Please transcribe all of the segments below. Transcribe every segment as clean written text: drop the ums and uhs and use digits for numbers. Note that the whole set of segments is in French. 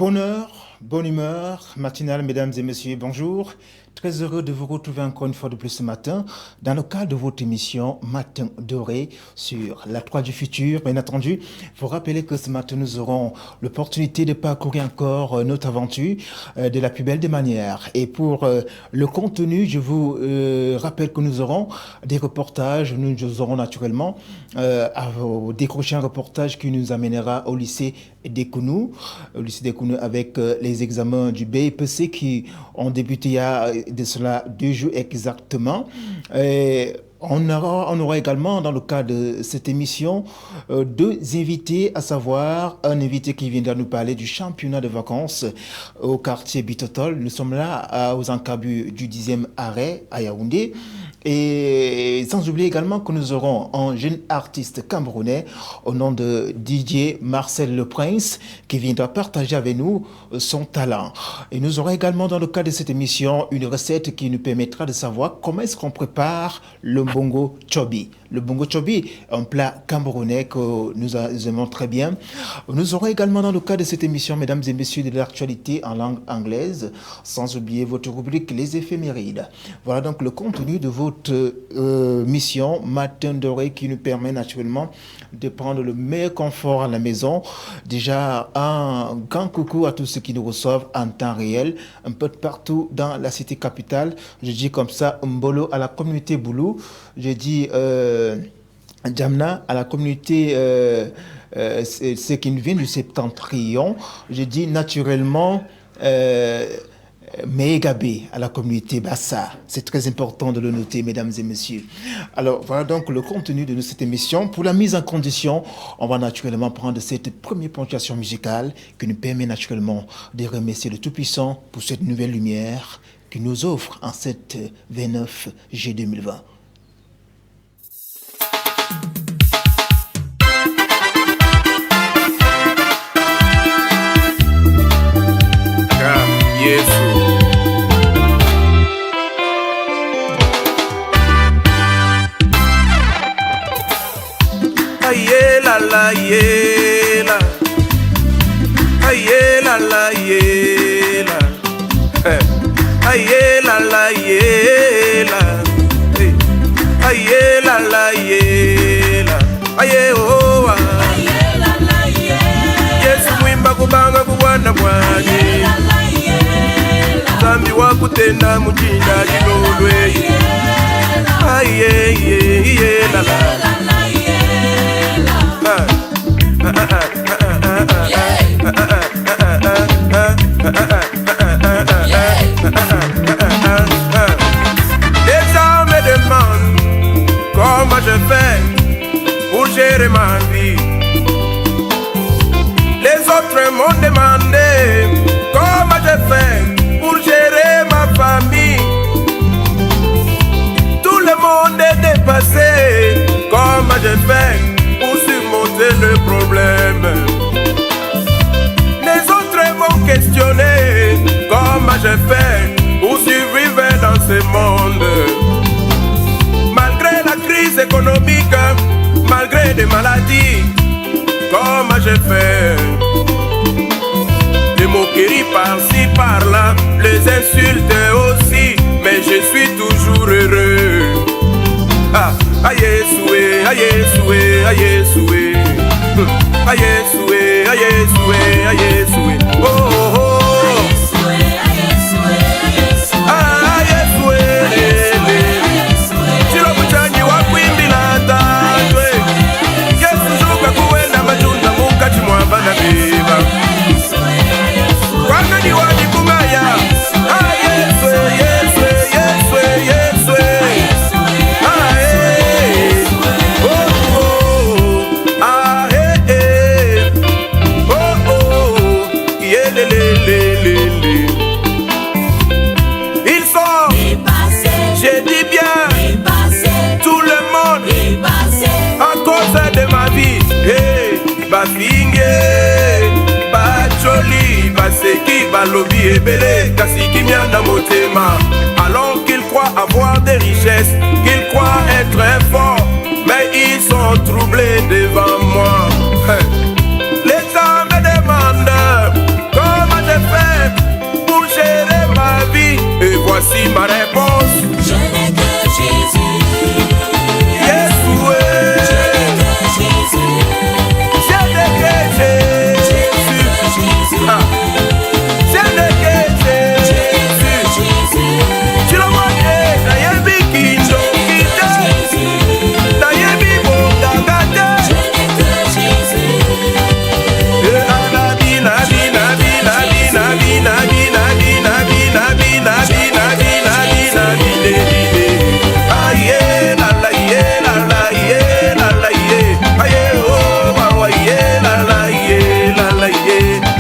Bonheur, bonne humeur, matinale, mesdames et messieurs, bonjour. Très heureux de vous retrouver encore une fois de plus ce matin dans le cadre de votre émission Matin Doré sur la Croix du Futur. Bien entendu, il faut rappeler que ce matin, nous aurons l'opportunité de parcourir encore notre aventure de la plus belle des manières. Et pour le contenu, je vous rappelle que nous aurons des reportages. Nous aurons naturellement à décrocher un reportage qui nous amènera au lycée d'Ekounou, avec les examens du BEPC qui ont débuté il y a de cela 2 jours exactement. Et on aura également dans le cadre de cette émission 2 invités, à savoir un invité qui viendra nous parler du championnat de vacances au quartier Bitotol. Nous sommes là aux encabus du 10e arrêt à Yaoundé. Et sans oublier également que nous aurons un jeune artiste camerounais au nom de DJ Marcel Le Prince qui viendra partager avec nous son talent. Et nous aurons également dans le cadre de cette émission une recette qui nous permettra de savoir comment est-ce qu'on prépare le bongo chobi. Le bongo chobi, un plat camerounais que nous aimons très bien. Nous aurons également dans le cadre de cette émission, mesdames et messieurs, de l'actualité en langue anglaise, sans oublier votre rubrique Les éphémérides. Voilà donc le contenu de votre mission Matin Doré qui nous permet naturellement de prendre le meilleur confort à la maison. Déjà, un grand coucou à tous ceux qui nous reçoivent en temps réel, un peu de partout dans la cité capitale. Je dis comme ça, Mbolo à la communauté Boulou. Je dis Djamna à la communauté ceux qui nous viennent du septentrion. Je dis naturellement Mégabé à la communauté Bassa. C'est très important de le noter, mesdames et messieurs. Alors, voilà donc le contenu de cette émission. Pour la mise en condition, on va naturellement prendre cette première ponctuation musicale qui nous permet naturellement de remercier le Tout-Puissant pour cette nouvelle lumière qu'il nous offre en cette 29 G 2020. Yesu. Aye la la ye la, aye la la ye la, aye la la ye la, aye la la ye la, aye oh aye la la ye. Yesu mwimba kubanga kubwana bwaje. Zambi wakutenda mujinda linolwe. Aye ye ye la la. Les hommes me demandent comment je fais pour gérer ma vie. Les autres m'ont demandé comment je fais pour gérer ma famille. Tout le monde est dépassé. Comment je fais pour surmonter le problème? Les autres m'ont questionné. Comment je fais pour survivre dans ce monde? Malgré la crise économique, malgré des maladies, comment je fais? Des moqueries par-ci, par-là, les insultes aussi, mais je suis toujours heureux. Ah, aïe soué, aïe soué, aïe soué, aïe soué, aïe soué, aïe soué, oh oh oh. Balobi ebele kasi kimia na motema. Alors qu'ils croient avoir des richesses, qu'ils croient être très forts, mais ils sont troublés devant moi. Les gens me demandent comment voici ma réponse. Je n'ai que Jésus. Yeshua. Je n'ai que Jésus. Je n'ai que Jésus. Ah. Je n'ai que Jésus. Tu l'as voyé, Nayebi Kindo Kita. Nayebi Bongagata. Je n'ai que Jésus. Nabi, Nabi, Nabi, Nabi, Nabi, Nabi, Nabi, Nabi, Nabi, Nabi, Nabi, Nabi, Nabi, Nabi. Aye, la la, ye, la la, ye, la la, ye. Aye, oh, wa, ye, la la, ye, la la, ye.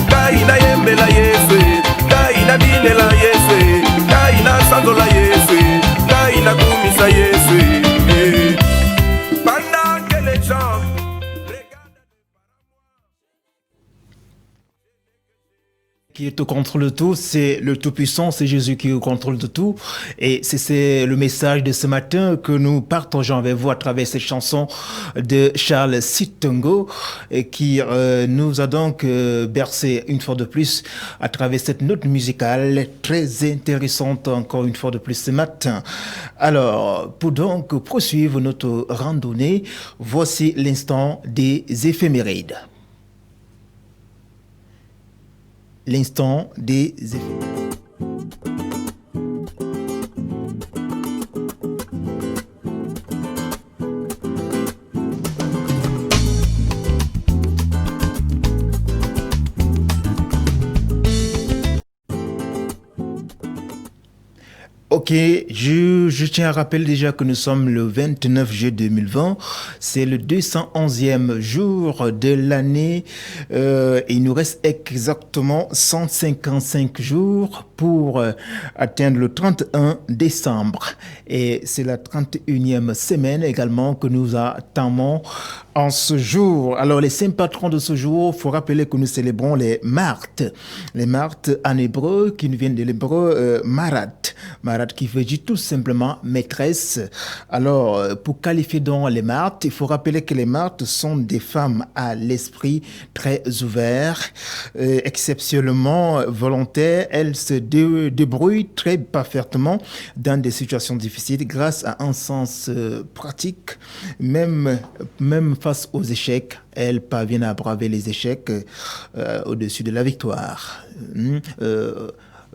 Kaina yembe la Yesu, kaina bine la Yesu, kaina sango la Yesu, kaina kumisa Yesu. Pendant que les gens regardent Qui est au contrôle de tout, c'est le Tout-Puissant, c'est Jésus qui est au contrôle de tout. Et c'est le message de ce matin que nous partageons avec vous à travers cette chanson de Charles Sitongo, et qui nous a donc bercé une fois de plus à travers cette note musicale très intéressante encore une fois de plus ce matin. Alors, pour donc poursuivre notre randonnée, voici l'instant des éphémérides. L'instant des effets. Ok, je tiens à rappeler déjà que nous sommes le 29 juillet 2020, c'est le 211e jour de l'année et il nous reste exactement 155 jours pour atteindre le 31 décembre. Et c'est la 31e semaine également que nous attendons en ce jour. Alors les saints patrons de ce jour, il faut rappeler que nous célébrons les Martes. Les Martes en hébreu qui nous viennent de l'hébreu Marat. Marat qui veut dire tout simplement maîtresse. Alors pour qualifier donc les Martes, il faut rappeler que les Martes sont des femmes à l'esprit très ouvert, exceptionnellement volontaires. Elles se débrouillent très parfaitement dans des situations difficiles grâce à un sens pratique, même face aux échecs, elles parviennent à braver les échecs au-dessus de la victoire.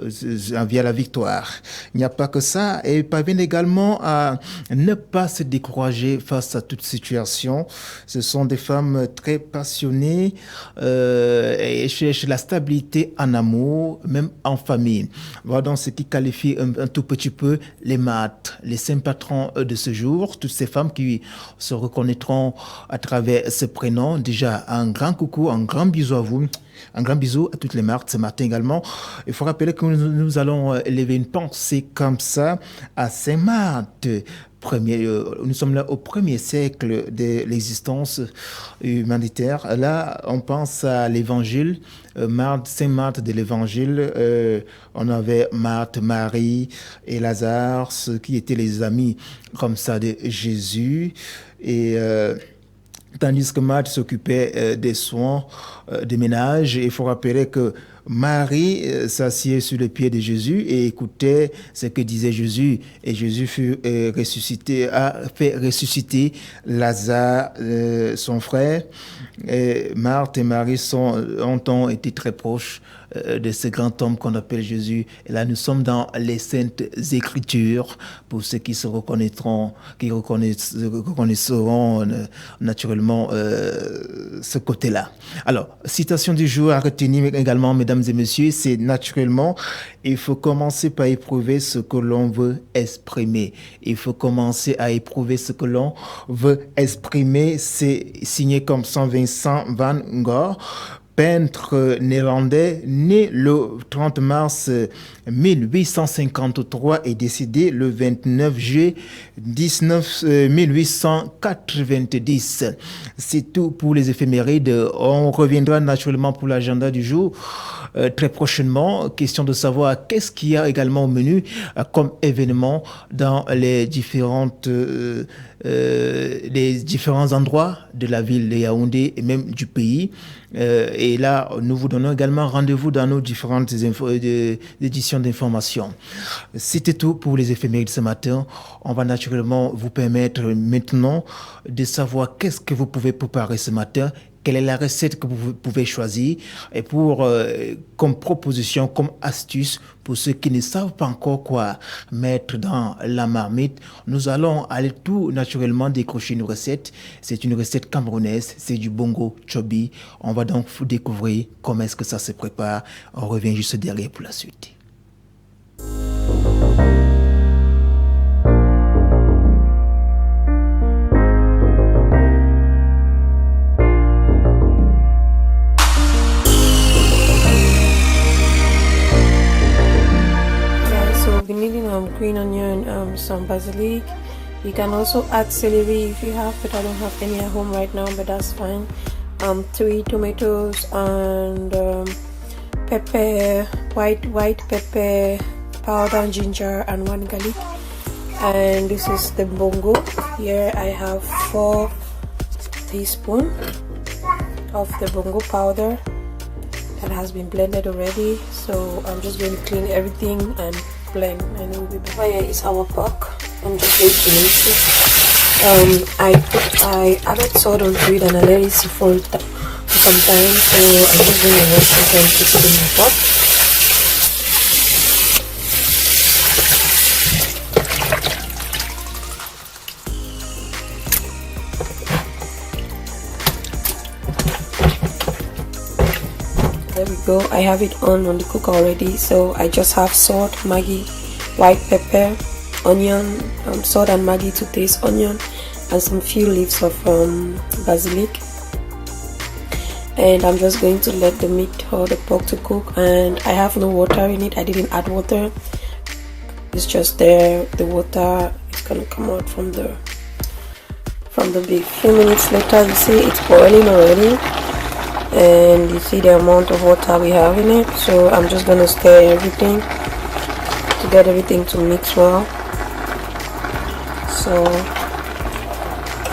Via la victoire. Il n'y a pas que ça, et ils parviennent également à ne pas se décourager face à toute situation. Ce sont des femmes très passionnées et cherchent la stabilité en amour, même en famille. Voilà donc ce qui qualifie un tout petit peu les Martes, les saints patrons de ce jour, toutes ces femmes qui se reconnaîtront à travers ce prénom. Déjà, un grand coucou, un grand bisou à vous. Un grand bisou à toutes les Martes ce matin également. Il faut rappeler que nous allons élever une pensée comme ça à Saint-Marthe. Nous sommes là au premier siècle de l'existence humanitaire. Là, on pense à l'évangile, Saint-Marthe de l'évangile. On avait Marthe, Marie et Lazare, ceux qui étaient les amis comme ça de Jésus. Et tandis que Marthe s'occupait des soins de ménage. Il faut rappeler que Marie s'assied sur les pieds de Jésus et écoutait ce que disait Jésus. Et Jésus a fait ressusciter Lazare, son frère. Et Marthe et Marie ont été très proches de ce grand homme qu'on appelle Jésus. Et là, nous sommes dans les Saintes Écritures pour ceux qui se reconnaîtront, qui reconnaîtront naturellement ce côté-là. Alors, citation du jour à retenir également, mesdames et messieurs, c'est naturellement, il faut commencer par éprouver ce que l'on veut exprimer. Il faut commencer à éprouver ce que l'on veut exprimer. C'est signé comme Saint Vincent van Gogh, peintre néerlandais, né le 30 mars 1853 et décédé le 29 juillet 1890. C'est tout pour les éphémérides. On reviendra naturellement pour l'agenda du jour très prochainement. Question de savoir qu'est-ce qu'il y a également au menu comme événement dans les différents endroits de la ville de Yaoundé et même du pays. Et là, nous vous donnons également rendez-vous dans nos différentes éditions d'information. C'était tout pour les éphémérides ce matin. On va naturellement vous permettre maintenant de savoir qu'est-ce que vous pouvez préparer ce matin, quelle est la recette que vous pouvez choisir et comme proposition, comme astuce pour ceux qui ne savent pas encore quoi mettre dans la marmite, nous allons aller tout naturellement décrocher une recette. C'est une recette camerounaise, c'est du bongo chobi. On va donc vous découvrir comment est-ce que ça se prépare. On revient juste derrière pour la suite. Green onion, some basilic. You can also add celery if you have, but I don't have any at home right now, but that's fine. 3 tomatoes and pepper, white pepper, powder, ginger, and 1 garlic. And this is the bongo. Here I have 4 teaspoons of the bongo powder that has been blended already. So I'm just going to clean everything and blend, and we'll be back. Here is our pork. I'm just going to mix it. I added salt onto it and I let it sit for some time, so I'm just going to wash it and put it in my pot. There we go. I have it on the cooker already, so I just have salt, Maggi, white pepper, onion, salt and Maggi to taste onion, and some few leaves of basilic. And I'm just going to let the meat or the pork to cook, and I have no water in it. I didn't add water. It's just there. The water is gonna come out from the beef. Few minutes later, you see it's boiling already. And you see the amount of water we have in it, so I'm just gonna stir everything to get everything to mix well. So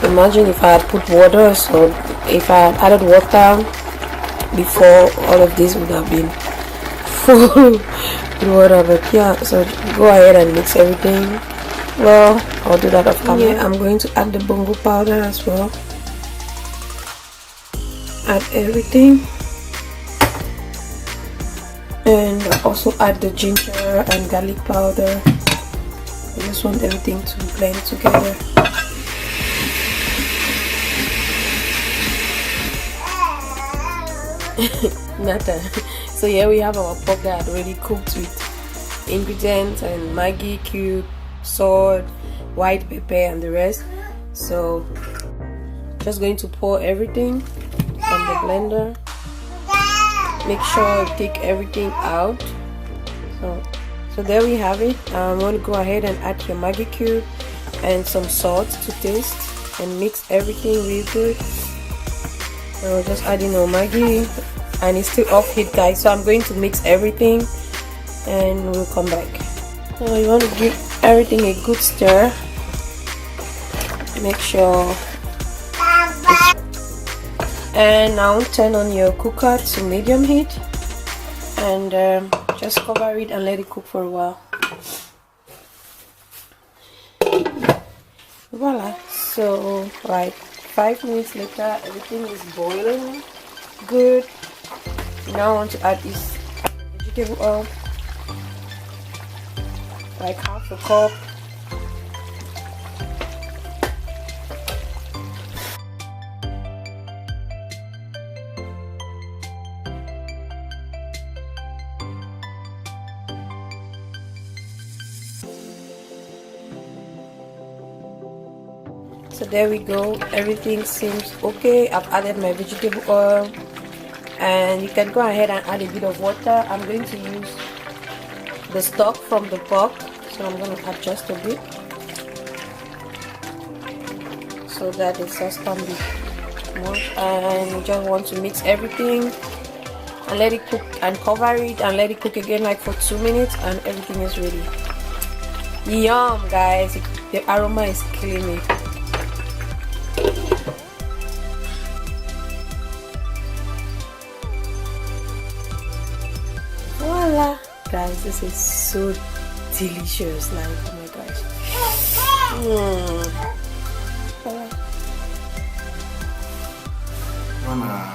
imagine if I had put water, so if I had added water before, all of this would have been full with water. But yeah, so go ahead and mix everything well. I'll do that off camera. Yeah, I'm going to add the bongo powder as well. Add everything, and also add the ginger and garlic powder. I just want everything to blend together. Nata. So here we have our pork that already cooked with ingredients and Maggi cube, salt, white pepper, and the rest. So just going to pour everything from the blender. Make sure you take everything out. So there we have it. I'm going to go ahead and add your Maggi cube and some salt to taste and mix everything really good. So just adding our Maggi, and it's still off heat, guys, so I'm going to mix everything and we'll come back. So you want to give everything a good stir. Make sure. And now turn on your cooker to medium heat and just cover it and let it cook for a while. Voila. So like 5 minutes later, everything is boiling good. Now I want to add this vegetable oil, like half a cup. So there we go, everything seems okay. I've added my vegetable oil, and you can go ahead and add a bit of water. I'm going to use the stock from the pork, so I'm going to add just a bit so that the sauce can be more. And you just want to mix everything and let it cook and cover it and let it cook again like for 2 minutes and everything is ready. Yum, guys. The aroma is killing me. Voila, guys, this is so delicious. Like, oh my gosh. Voila. Voilà.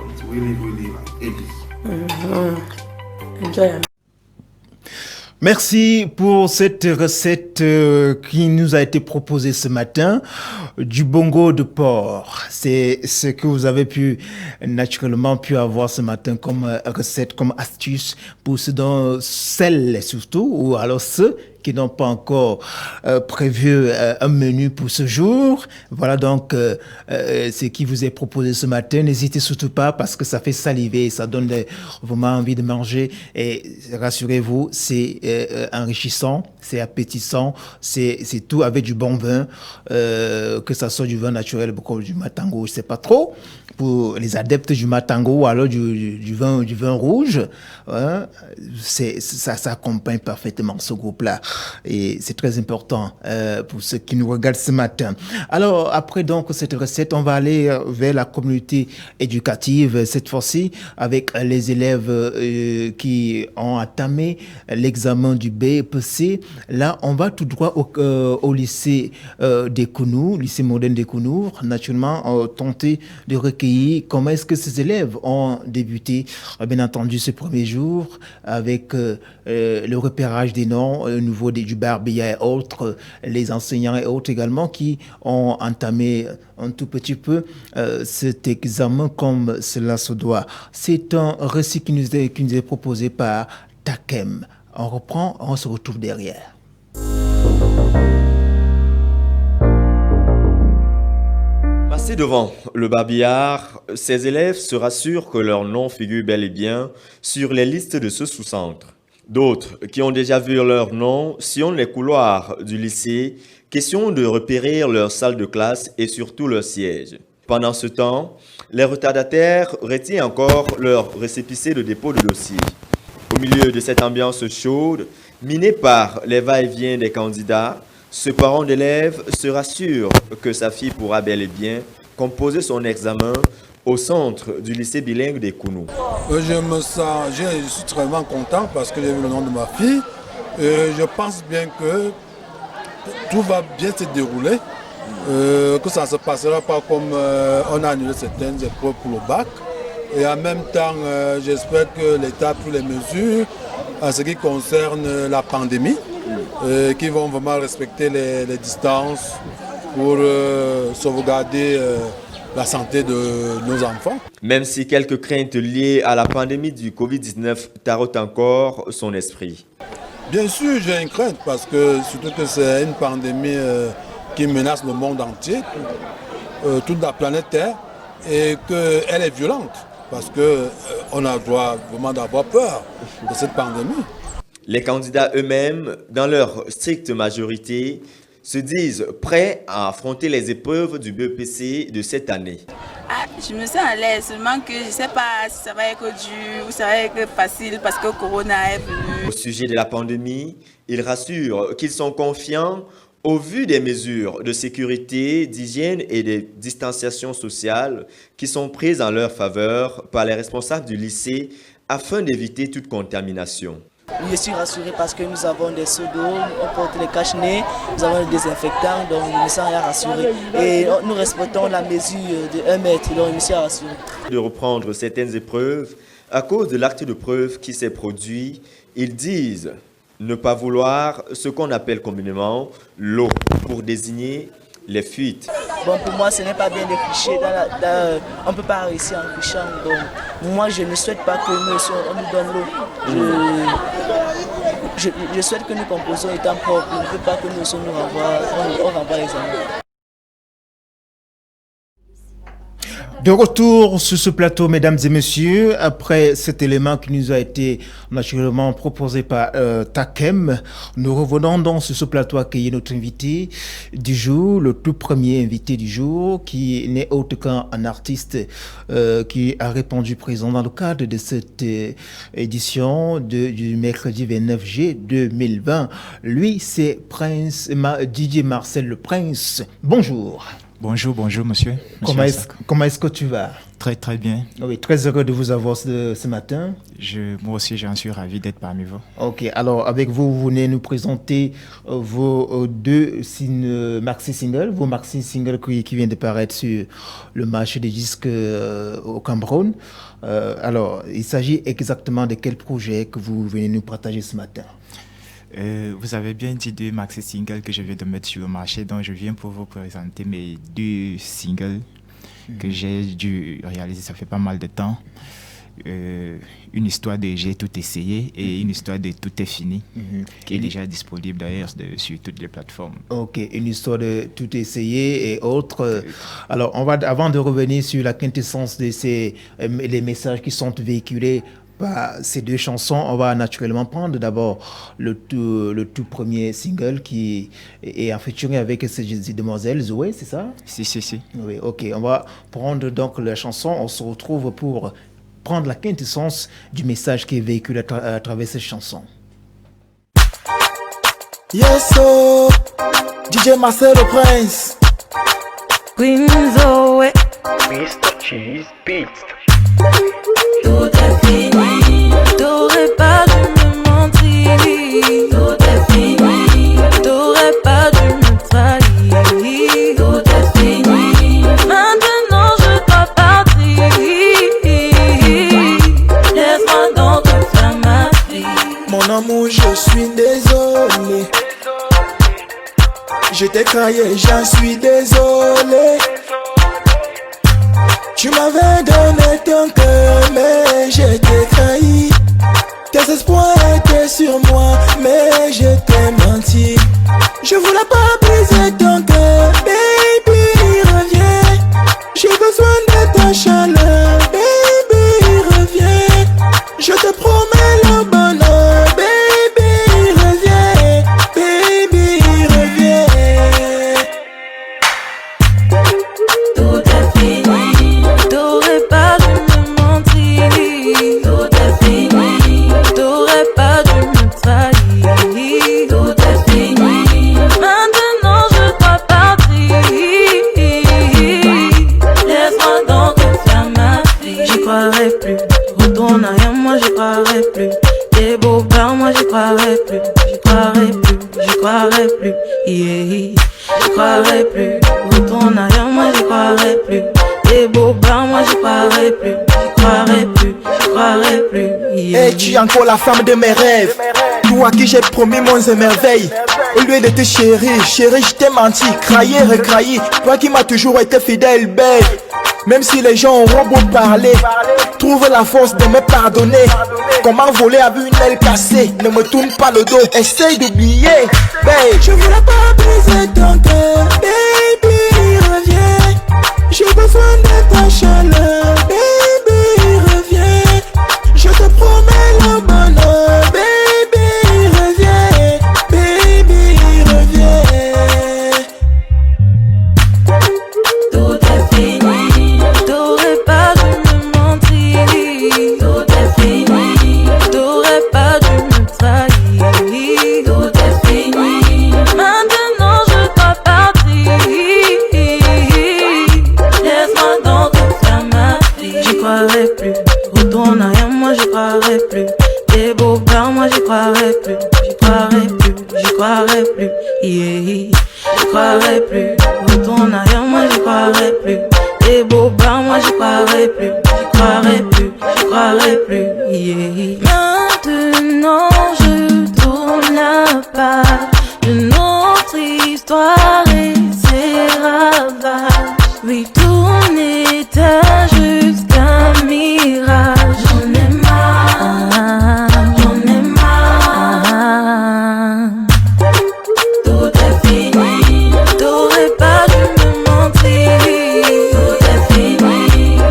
It's really like it. Enjoy. Merci pour cette recette qui nous a été proposée ce matin, du bongo de porc. C'est ce que vous avez naturellement pu avoir ce matin comme recette, comme astuce pour ceux dont celles surtout, ou alors ceux qui n'ont pas encore prévu un menu pour ce jour. Voilà donc ce qui vous est proposé ce matin. N'hésitez surtout pas parce que ça fait saliver, ça donne vraiment envie de manger. Et rassurez-vous, c'est enrichissant, c'est appétissant, c'est tout avec du bon vin, que ça soit du vin naturel comme du matango, je sais pas trop. Pour les adeptes du matango ou alors du vin rouge, hein, ça accompagne parfaitement ce groupe-là. Et c'est très important pour ceux qui nous regardent ce matin. Alors, après donc cette recette, on va aller vers la communauté éducative, cette fois-ci, avec les élèves qui ont entamé l'examen du BEPC. Là, on va tout droit au lycée des Kounours, lycée moderne des Kounours, naturellement, tenter de recueillir comment est-ce que ces élèves ont débuté, bien entendu, ce premier jour, avec le repérage des noms au niveau du barbillard et autres, les enseignants et autres également qui ont entamé un tout petit peu cet examen comme cela se doit. C'est un récit qui nous est proposé par Takem. On reprend, on se retrouve derrière. Passés devant le barbillard, ces élèves se rassurent que leur nom figure bel et bien sur les listes de ce sous-centre. D'autres, qui ont déjà vu leur nom, sillonnent les couloirs du lycée, question de repérer leur salle de classe et surtout leur siège. Pendant ce temps, les retardataires retiennent encore leur récépissé de dépôt de dossier. Au milieu de cette ambiance chaude, minée par les va-et-vient des candidats, ce parent d'élève se rassure que sa fille pourra bel et bien composer son examen au centre du lycée bilingue des Kounours. Je suis très content parce que j'ai vu le nom de ma fille. Je pense bien que tout va bien se dérouler, que ça ne se passera pas comme on a annulé certaines épreuves pour le bac. Et en même temps, j'espère que l'État a pris les mesures en ce qui concerne la pandémie, qui vont vraiment respecter les distances pour sauvegarder la santé de nos enfants. Même si quelques craintes liées à la pandémie du Covid-19 tarautent encore son esprit. Bien sûr, j'ai une crainte parce que surtout que c'est une pandémie qui menace le monde entier, toute la planète Terre, et qu'elle est violente parce qu'on a le droit vraiment d'avoir peur de cette pandémie. Les candidats eux-mêmes, dans leur stricte majorité, se disent prêts à affronter les épreuves du BEPC de cette année. Je me sens à l'aise, seulement que je ne sais pas si ça va être dur ou ça va être facile parce que Corona est venu. Au sujet de la pandémie, ils rassurent qu'ils sont confiants au vu des mesures de sécurité, d'hygiène et de distanciation sociale qui sont prises en leur faveur par les responsables du lycée afin d'éviter toute contamination. Je suis rassuré parce que nous avons des seaux d'eau, on porte les cache-nez, nous avons des désinfectants, donc je me sens rassuré. Et nous respectons la mesure de 1 mètre, donc je me suis rassuré. De reprendre certaines épreuves, à cause de l'acte de preuve qui s'est produit, ils disent ne pas vouloir ce qu'on appelle communément l'eau pour désigner les fuites. Bon, pour moi, ce n'est pas bien de tricher. On ne peut pas réussir en trichant. Donc, moi, je ne souhaite pas que on nous donne l'eau. Je souhaite que nous composions étant propres. Je ne veux pas que nous renvoie l'examen. De retour sur ce plateau, mesdames et messieurs, après cet élément qui nous a été naturellement proposé par Takem, nous revenons donc sur ce plateau à accueillir notre invité du jour, le tout premier invité du jour, qui n'est autre qu'un artiste qui a répondu présent dans le cadre de cette édition du mercredi 29 juillet 2020. Lui, c'est DJ Marcel le Prince. Bonjour. Bonjour, monsieur. Comment est-ce que tu vas? Très, très bien. Oui, très heureux de vous avoir ce matin. Moi aussi, j'en suis ravi d'être parmi vous. Ok, alors avec vous, vous venez nous présenter vos deux maxi singles, qui viennent de paraître sur le marché des disques au Cameroun. Alors, il s'agit exactement de quel projet que vous venez nous partager ce matin? Vous avez bien dit deux maxi singles que je viens de mettre sur le marché, donc je viens pour vous présenter mes deux singles que j'ai dû réaliser, ça fait pas mal de temps. Une histoire de J'ai tout essayé et une histoire de Tout est fini, qui est déjà disponible d'ailleurs sur toutes les plateformes. Ok, une histoire de Tout essayé et autres. Alors, avant de revenir sur la quintessence de les messages qui sont véhiculés ces deux chansons, on va naturellement prendre d'abord le tout premier single qui est en featuring avec ces demoiselles, Zoé, c'est ça? Si. Oui, ok. On va prendre donc la chanson, on se retrouve pour prendre la quintessence du message qui est véhiculé à travers cette chanson. Yes, so DJ Marcel le Prince, Queen Zoé, Mr. Cheese Beats. tout est fini, t'aurais pas dû me mentir, tout est fini, t'aurais pas dû me trahir, tout est fini, maintenant je dois partir, laisse-moi donc te faire ma vie. Mon amour, je suis désolé, je t'ai trahi, j'en suis désolé. Tu m'avais donné ton cœur, mais je t'ai trahi. Tes espoirs étaient sur moi, mais je t'ai menti. Je voulais pas briser ton cœur, baby, reviens. J'ai besoin de ta chaleur, baby, reviens. Je te promets le bonheur, baby, reviens. Baby, reviens. Tout est fini, t'aurais pas dû me mentir. Tout est fini, t'aurais pas dû me trahir. Tout est fini, maintenant je dois partir. Laisse-moi donc te faire ma vie. J'y croirais plus, retourne à rien, moi j'y croirais plus. T'es beau blanc, moi j'y croirais plus. J'y croirais plus, yeah. J'y croirais plus, retourne à rien, moi j'y croirais plus. T'es beau blanc, moi j'y croirais plus. J'y croirais plus, yeah. Et tu es encore la femme de mes rêves, toi à qui j'ai promis mon émerveil. Au lieu de te chérir, chérie, je t'ai menti, craillé, recraillé. Toi qui m'as toujours été fidèle, belle. Même si les gens auront beau parler, trouve la force de me pardonner. Comment voler avec une aile cassée? Ne me tourne pas le dos, essaye d'oublier, babe. Je voulais pas briser ton cœur, baby, reviens. J'ai besoin de ta chaleur, baby, reviens. Je te promets le bonheur, baby, reviens. Baby, reviens. Tout est fini, t'aurais pas dû me mentir. Tout est fini, t'aurais pas dû me trahir. Tout est fini, maintenant je dois partir. Laisse-moi donc te faire ma vie. J'y croirais plus, retourne à rien, moi j'y croirais plus. T'es beau blanc, moi j'y croirais plus. J'y croirais plus, yeah. J'y croirais plus, retourne à rien, moi j'y croirais plus. T'es beau blanc, moi j'y croirais plus. J'y croirais plus, yeah. Maintenant je tourne la page de notre histoire et ses ravages. Oui, tout n'était juste qu'un mirage. J'en ai marre, Tout est fini, t'aurais pas dû me mentir. Tout est fini,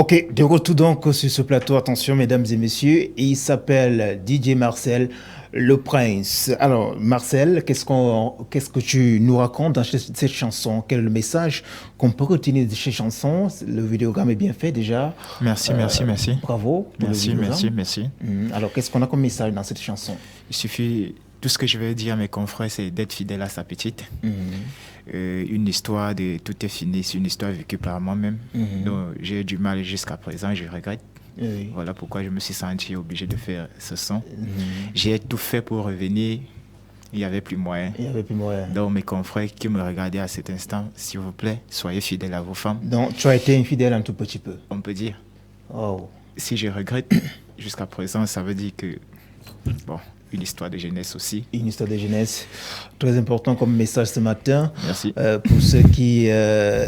Ok, de retour donc sur ce plateau, attention mesdames et messieurs, il s'appelle DJ Marcel Le Prince. Alors Marcel, qu'est-ce que tu nous racontes dans cette chanson? Quel est le message qu'on peut retenir de ces chansons? Le vidéogramme est bien fait déjà. Merci. Bravo. Merci. Alors qu'est-ce qu'on a comme message dans cette chanson? Il suffit, tout ce que je vais dire à mes confrères, c'est d'être fidèle à sa petite. Une histoire de tout est fini, c'est une histoire vécue par moi-même. Donc j'ai eu du mal jusqu'à présent, je regrette. Oui. Voilà pourquoi je me suis senti obligé de faire ce son. J'ai tout fait pour revenir, il n'y avait plus moyen. Donc mes confrères qui me regardaient à cet instant, s'il vous plaît, soyez fidèles à vos femmes. Donc tu as été infidèle un tout petit peu. On peut dire. Oh. Si je regrette jusqu'à présent, ça veut dire que, bon, une histoire de jeunesse aussi. Une histoire de jeunesse. Très important comme message ce matin. Merci. Pour ceux qui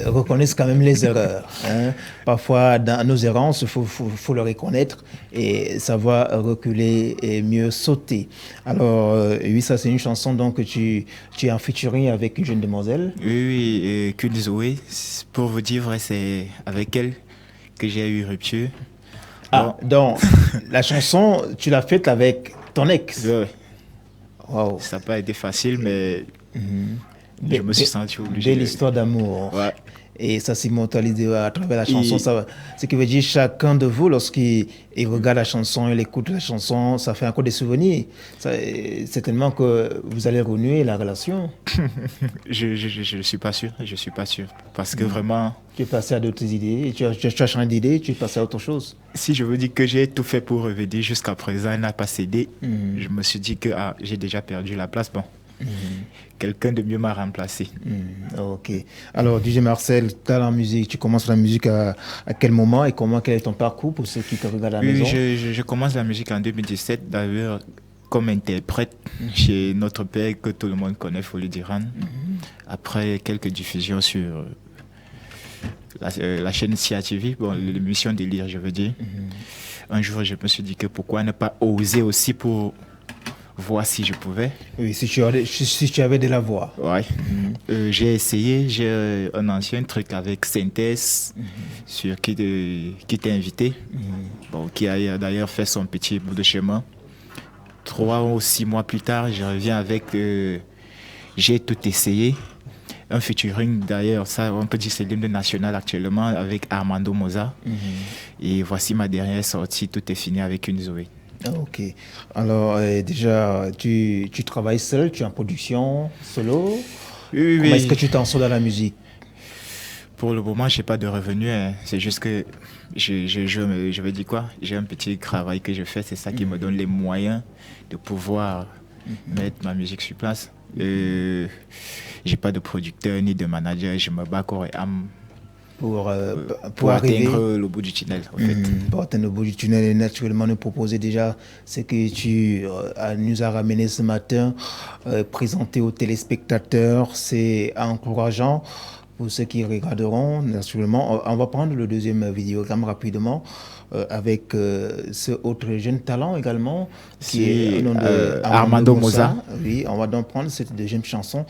reconnaissent quand même les erreurs. Parfois, dans nos errances, il faut le reconnaître et savoir reculer et mieux sauter. Alors, oui, ça c'est une chanson donc, que tu es en featuring avec une jeune demoiselle. Oui, Kune Zoé. Pour vous dire vrai, c'est avec elle que j'ai eu rupture. Ah, donc la chanson, tu l'as faite avec ton ex. Oui. Wow. Ça n'a pas été facile, mais je me suis senti obligé. Belle histoire d'amour. Ouais. Et ça s'immortalise à travers la chanson. Ce qui veut dire chacun de vous, lorsqu'il regarde la chanson, il écoute la chanson, ça fait encore des souvenirs. Certainement que vous allez renouer la relation. Je ne suis pas sûr. Parce que vraiment... Tu es passé à d'autres idées, tu as changé d'idée, tu es passé à autre chose. Si je veux dire que j'ai tout fait pour revenir jusqu'à présent, elle n'a pas cédé. Je me suis dit que j'ai déjà perdu la place. Bon. Quelqu'un de mieux m'a remplacé. Ok. Alors, DJ Marcel, tu commences la musique à quel moment et quel est ton parcours pour ceux qui te regardent à la maison? Je commence la musique en 2017, d'ailleurs, comme interprète chez notre père que tout le monde connaît, Folie d'Iran. Après quelques diffusions sur la chaîne CATV, l'émission Délire, je veux dire. Un jour, je me suis dit que pourquoi ne pas oser aussi pour voir si je pouvais. Oui, si tu avais de la voix. Ouais. J'ai essayé, j'ai un ancien truc avec Synthèse, sur qui t'ai invité, qui a d'ailleurs fait son petit bout de chemin. 3 ou 6 mois plus tard, je reviens avec J'ai tout essayé. Un featuring d'ailleurs, ça on peut dire c'est l'hymne national actuellement avec Armando Moza. Et voici ma dernière sortie, Tout est fini avec Kune Zoé. Ok. Alors, déjà, tu travailles seul, tu es en production solo. Oui. Comment est-ce que tu t'en sors dans la musique? Pour le moment, je n'ai pas de revenus. C'est juste que je veux dire quoi? J'ai un petit travail que je fais, c'est ça qui me donne les moyens de pouvoir mettre ma musique sur place. J'ai pas de producteur ni de manager, je me bats corps et âme pour atteindre le bout du tunnel. En fait. Pour atteindre le bout du tunnel et naturellement nous proposer déjà ce que tu nous as ramené ce matin, présenter aux téléspectateurs, c'est encourageant pour ceux qui regarderont. Naturellement, on va prendre le deuxième vidéogramme rapidement avec ce autre jeune talent également qui est Armando Moza. Oui, on va donc prendre cette deuxième chanson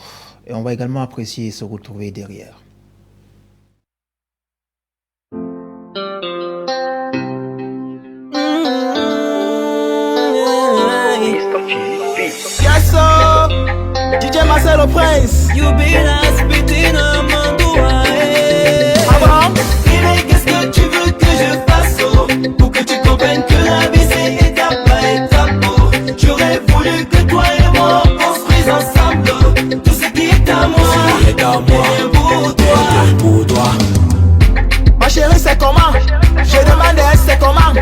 et on va également apprécier et se retrouver derrière. Yes, sir. DJ Marcel Le Prince. You be la spitting a mandoua. Avant. Mais qu'est-ce que tu veux que je fasse pour que tu comprennes que la vie c'est étape par étape. J'aurais voulu que toi et moi construisons ensemble tout ce qui est à moi. Et bien pour toi. Ma chérie, c'est comment? Je demande à elle, c'est comment?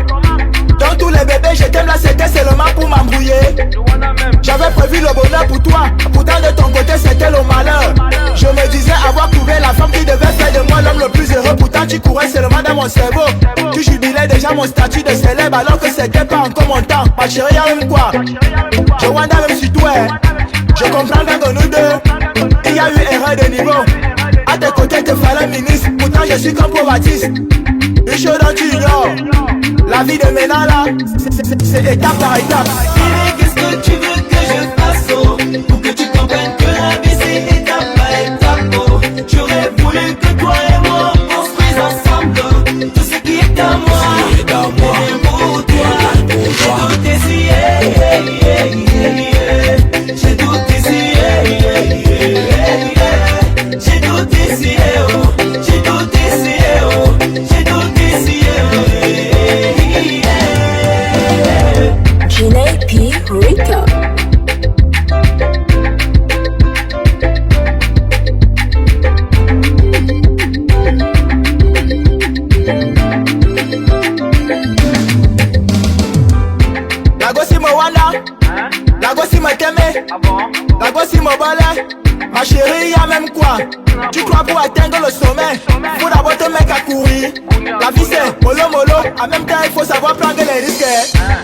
Dans tous les bébés, je t'aime là, c'était seulement pour m'embrouiller. J'avais prévu le bonheur pour toi, pourtant de ton côté c'était le malheur. Je me disais avoir trouvé la femme qui devait faire de moi l'homme le plus heureux. Pourtant tu courais seulement dans mon cerveau. Tu jubilais déjà mon statut de célèbre alors que c'était pas encore mon temps. Ma chérie, y'a même quoi? Je wanda même sur toi. Je comprends que nous deux, il y a eu erreur de niveau. À tes côtés te fallait ministre, pourtant je suis comme Provatis. Une chose dont tu ignores, la vie de maintenant là, c'est étape par étape. Mais qu'est-ce que tu veux que je fasse pour que tu comprennes que la vie c'est étape par étape. J'aurais voulu que toi et moi construisons ensemble tout ce qui est à moi. Slay P. Rico. La gossi me wanda, la gossi me teme, la gossi me balai. Ma chérie, y'a même quoi? Tu crois pour atteindre le sommet, faut d'abord te mettre à courir. La vie c'est mollo mollo, en même temps il faut savoir prendre les risques.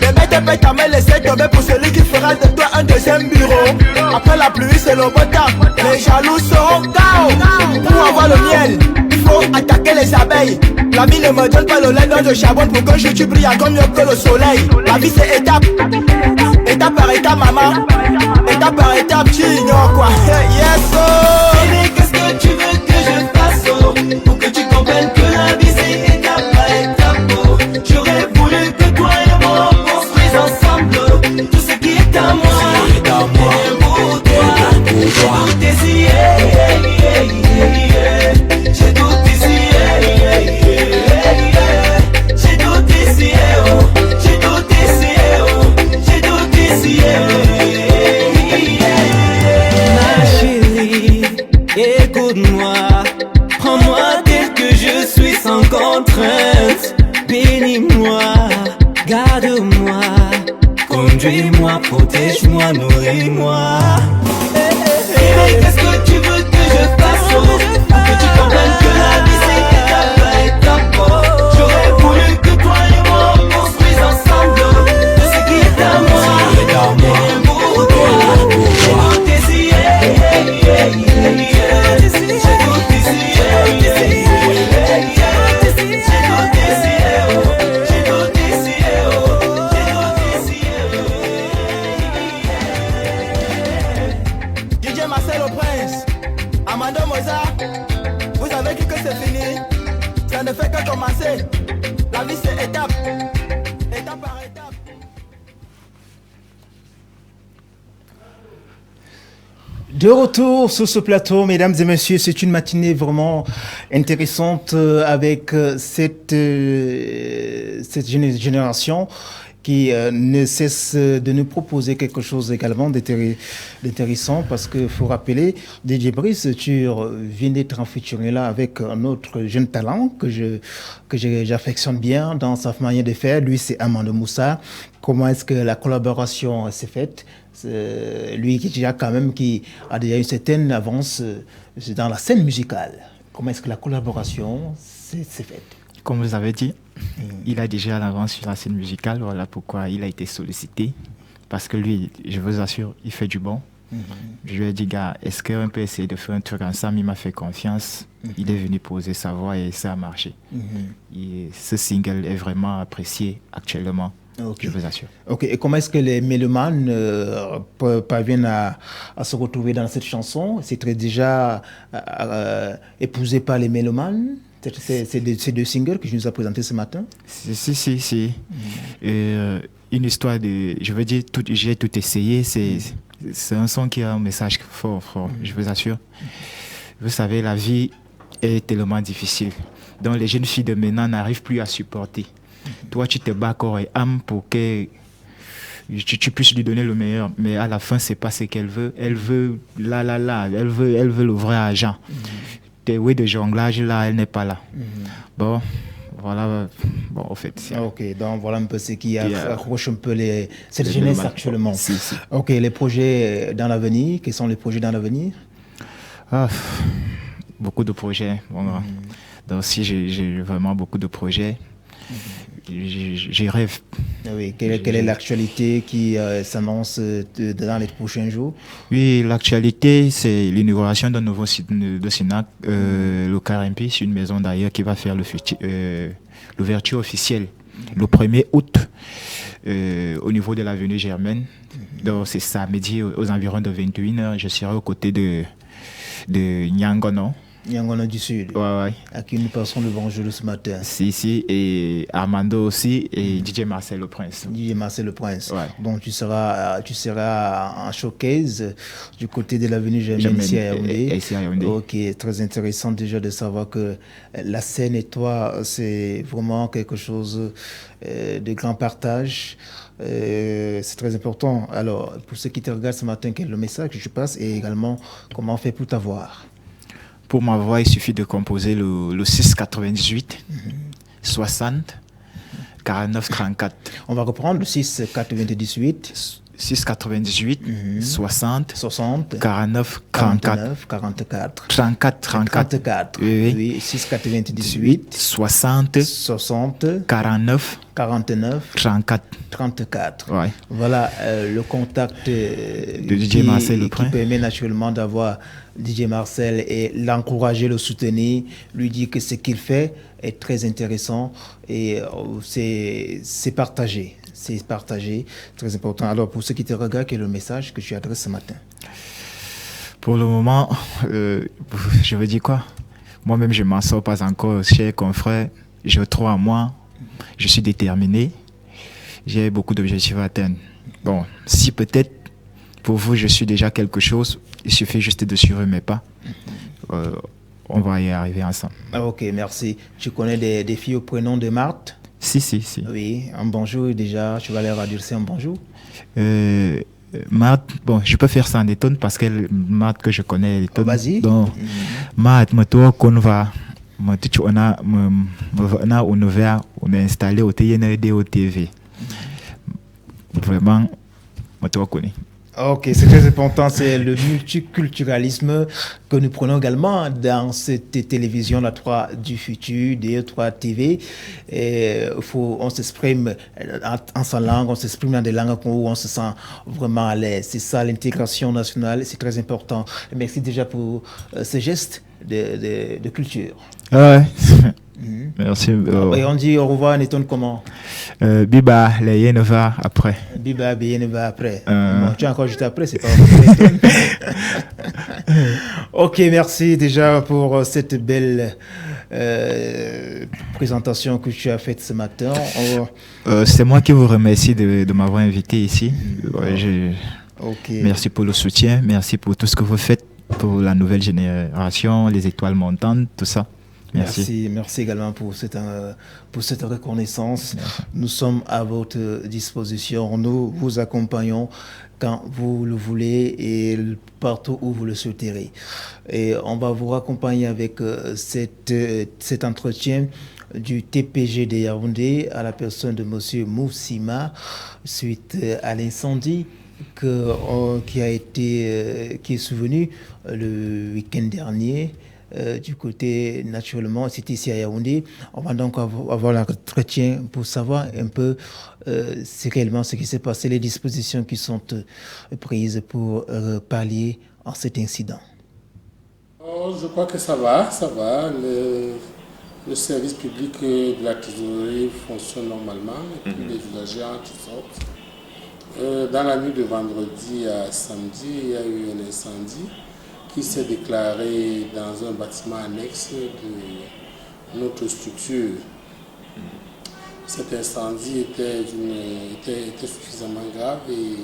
Les mecs te pètent ta main, laisser tomber pour celui qui fera de toi un deuxième bureau. Après la pluie c'est le beau temps, les jaloux seront KO. Pour avoir le miel, il faut attaquer les abeilles. La vie ne me donne pas le lait dans le charbon pour que tu brilles encore mieux que le soleil. La vie c'est étape, étape par étape maman, étape par étape tu ignores quoi. Yes oh. Baby, qu'est-ce que tu veux que je fasse oh, pour que tu comprennes que la vie c'est étape par étape oh. J'aurais voulu que toi et moi on construise ensemble tout ce qui est à moi. Et pour toi, j'ai tout essayé, j'ai tout essayé, j'ai tout essayé, oh, j'ai tout essayé, oh, j'ai tout essayé. Ma chérie, écoute-moi, prends-moi tel que je suis sans contrainte. Bénis-moi, garde-moi, conduis-moi, protège-moi, nourris-moi. Baby, qu'est-ce que tu veux que je fasse oh, pour que tu comprennes que la vie c'est étape par étape oh. J'aurais voulu que toi et moi on construise ensemble tout ce qui est à moi. Et pour toi, j'ai tout essayé, j'ai tout essayé, DJ Marcel au Prince, Amanda Mozart, vous avez cru que c'est fini, ça ne fait que commencer. La vie c'est étape, étape par étape. De retour sur ce plateau, mesdames et messieurs, c'est une matinée vraiment intéressante avec cette génération qui ne cesse de nous proposer quelque chose également d'intéressant parce qu'il faut rappeler, DJ Brice, tu viens d'être en featuring là avec un autre jeune talent que j'affectionne bien dans sa manière de faire. Lui, c'est Amanda Moussa. Comment est-ce que la collaboration s'est faite? Lui qui a déjà une certaine avance dans la scène musicale. Comment est-ce que la collaboration s'est faite? Comme vous avez dit, il a déjà l'avance sur la scène musicale. Voilà pourquoi il a été sollicité. Parce que lui, je vous assure, il fait du bon. Je lui ai dit, gars, est-ce qu'on peut essayer de faire un truc ensemble? Il m'a fait confiance. Il est venu poser sa voix et ça a marché. Et ce single est vraiment apprécié actuellement. Okay. Je vous assure. Ok, et comment est-ce que les mélomanes parviennent à se retrouver dans cette chanson? C'est déjà épousé par les mélomanes? C'est deux singles que je nous ai présentés ce matin? Si. Une histoire de... Je veux dire, j'ai tout essayé. C'est un son qui a un message fort, je vous assure. Vous savez, la vie est tellement difficile. Donc les jeunes filles de maintenant n'arrivent plus à supporter. Toi, tu te bats corps et âme pour que tu puisses lui donner le meilleur. Mais à la fin, c'est pas ce qu'elle veut. Elle veut elle veut le vrai argent. Tes oui de jonglage, là, elle n'est pas là. Bon, voilà. Bon, au fait. Ok, donc voilà un peu ce qui accroche un peu cette jeunesse actuellement. Si. Ok, les projets dans l'avenir, quels sont les projets dans l'avenir? Beaucoup de projets. Bon, donc si j'ai vraiment beaucoup de projets. J'y rêve. Oui, quelle est l'actualité qui s'annonce dans les prochains jours? Oui, l'actualité, c'est l'inauguration d'un nouveau site de Sinac, le KRMP, c'est une maison d'ailleurs qui va faire l'ouverture officielle le 1er août au niveau de l'avenue Germaine. Donc c'est samedi aux environs de 21h. Je serai aux côtés de Nyangono. Yangono du Sud. Ouais. À qui nous passons le bonjour ce matin. Si, et Armando aussi, et DJ Marcel le Prince. DJ Marcel le Prince. Ouais. Donc tu seras en showcase du côté de l'avenue Germaine ici à Yaoundé. Ok, très intéressant déjà de savoir que la scène et toi, c'est vraiment quelque chose de grand partage. C'est très important. Alors, pour ceux qui te regardent ce matin, quel est le message que tu passes et également comment on fait pour t'avoir? Pour m'avoir, il suffit de composer le 698 60 49 34. On va reprendre le 698 60 49 44 34. Oui, 698 60 49 34. Ouais. Voilà le contact de DJ Marcel le Prince, qui permet naturellement d'avoir DJ Marcel et l'encourager, le soutenir, lui dire que ce qu'il fait est très intéressant et c'est partagé. C'est partagé, très important. Alors, pour ceux qui te regardent, quel est le message que tu adresses ce matin? Pour le moment, je veux dire quoi? Moi-même, je ne m'en sors pas encore, chers confrères. Je crois en moi, je suis déterminé, j'ai beaucoup d'objectifs à atteindre. Bon, si peut-être pour vous, je suis déjà quelque chose, il suffit juste de suivre mes pas. On va y arriver ensemble. Ok, merci. Tu connais des filles au prénom de Marthe? Si. Oui, un bonjour déjà, tu vas leur adresser un bonjour. Marthe, bon, je peux faire ça en étonne parce que Marthe que je connais, elle est vas-y. Donc, Marthe, on va on est installé au TND au TV. Vraiment, on connaît. Ok, c'est très important, c'est le multiculturalisme que nous prenons également dans cette télévision, la 3 du futur, DE3 TV. On s'exprime en sa langue, on s'exprime dans des langues où on se sent vraiment à l'aise. C'est ça l'intégration nationale, c'est très important. Merci déjà pour ce geste de culture. Ouais. Merci. Et on dit au revoir, Néton comment? Biba, les Yeneva après. Biba, Yeneva après. Tu as encore juste après, c'est pas Ok, merci déjà pour cette belle présentation que tu as faite ce matin. C'est moi qui vous remercie de m'avoir invité ici. Merci pour le soutien, merci pour tout ce que vous faites pour la nouvelle génération, les étoiles montantes, tout ça. Merci également pour cette reconnaissance. Merci. Nous sommes à votre disposition. Nous vous accompagnons quand vous le voulez et partout où vous le souhaiterez. Et on va vous accompagner avec cet entretien du TPG de Yaoundé à la personne de M. Moussima suite à l'incendie qui est survenu le week-end dernier. Du côté, naturellement, c'était ici à Yaoundé. On va donc avoir l'entretien pour savoir un peu c'est réellement ce qui s'est passé, les dispositions qui sont prises pour pallier à cet incident. Je crois que ça va. Le service public de la trésorerie fonctionne normalement et puis les villageois qui sortent. Dans la nuit de vendredi à samedi, il y a eu un incendie qui s'est déclaré dans un bâtiment annexe de notre structure. Cet incendie était suffisamment grave et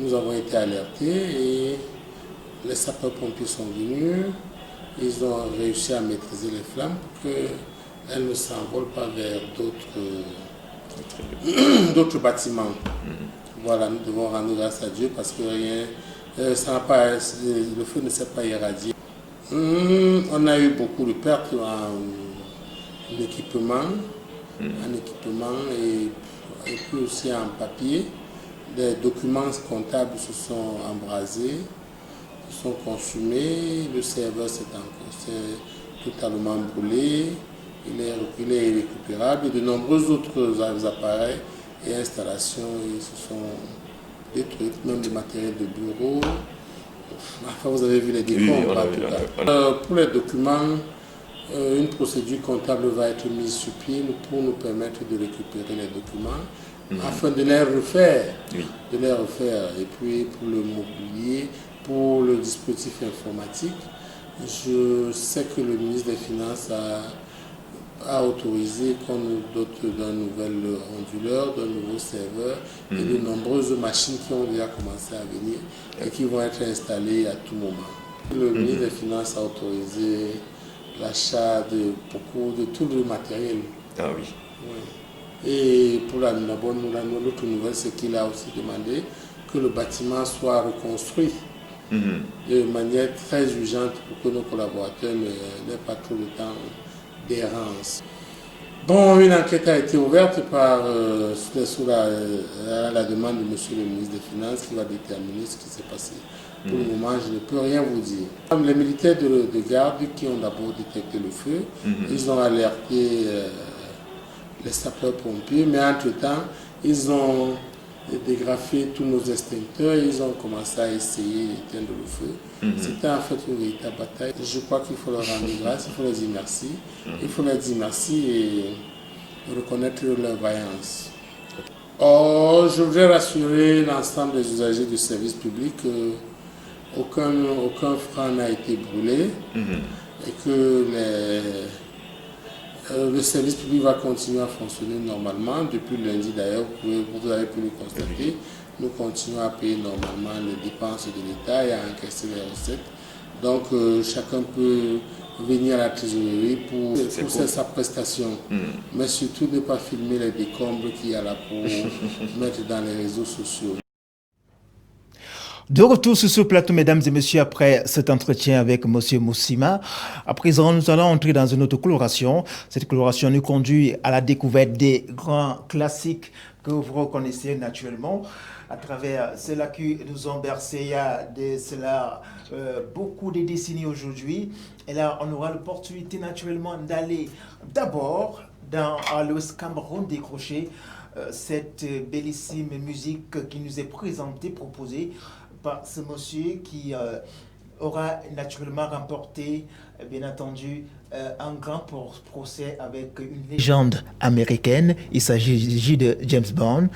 nous avons été alertés et les sapeurs-pompiers sont venus. Ils ont réussi à maîtriser les flammes pour qu'elles ne s'envolent pas vers d'autres bâtiments. Voilà, nous devons rendre grâce à Dieu parce que le feu ne s'est pas irradié. On a eu beaucoup de pertes en équipement et puis aussi en papier. Les documents comptables se sont embrasés, se sont consumés. Le serveur s'est totalement brûlé. Il est irrécupérable. Et de nombreux autres appareils et installations se sont détruites, même du matériel de bureau. Enfin, vous avez vu les décombres. Pour les documents, une procédure comptable va être mise sur pied pour nous permettre de récupérer les documents afin de les refaire. Et puis pour le mobilier, pour le dispositif informatique, Je sais que le ministre des Finances a autorisé qu'on nous dote d'un nouvel onduleur, d'un nouveau serveur et de nombreuses machines qui ont déjà commencé à venir et qui vont être installées à tout moment. Le ministre des Finances a autorisé l'achat de tout le matériel. Ah oui. Et pour l'autre nouvelle, c'est qu'il a aussi demandé que le bâtiment soit reconstruit de manière très urgente pour que nos collaborateurs n'aient pas trop de temps d'errance. Bon, une enquête a été ouverte sous la demande de monsieur le ministre des Finances qui va déterminer ce qui s'est passé. Pour le moment, je ne peux rien vous dire. Les militaires de garde qui ont d'abord détecté le feu, ils ont alerté les sapeurs-pompiers, mais entre-temps, ils ont dégrafé tous nos extincteurs et ils ont commencé à essayer d'éteindre le feu. C'était en fait une véritable bataille. Je crois qu'il faut leur rendre grâce, il faut leur dire merci. Il faut leur dire merci et reconnaître leur vaillance. Oh, je voudrais rassurer l'ensemble des usagers du service public qu'aucun frein n'a été brûlé et que le service public va continuer à fonctionner normalement. Depuis lundi d'ailleurs, vous avez pu le constater, nous continuons à payer normalement les dépenses de l'État et à encaisser les recettes. Donc chacun peut venir à la trésorerie pour faire sa prestation. Mais surtout ne pas filmer les décombres qu'il y a là pour mettre dans les réseaux sociaux. De retour sur ce plateau, mesdames et messieurs, après cet entretien avec M. Moussima. À présent, nous allons entrer dans une autre coloration. Cette coloration nous conduit à la découverte des grands classiques que vous reconnaissez naturellement à travers ceux-là qui nous ont bercé il y a beaucoup de décennies aujourd'hui. Et là, on aura l'opportunité naturellement d'aller d'abord dans l'Ouest Cameroun décrocher cette bellissime musique qui nous est présentée, proposée par ce monsieur qui aura naturellement remporté, bien entendu, un grand procès avec une légende américaine. Il s'agit de James Brown,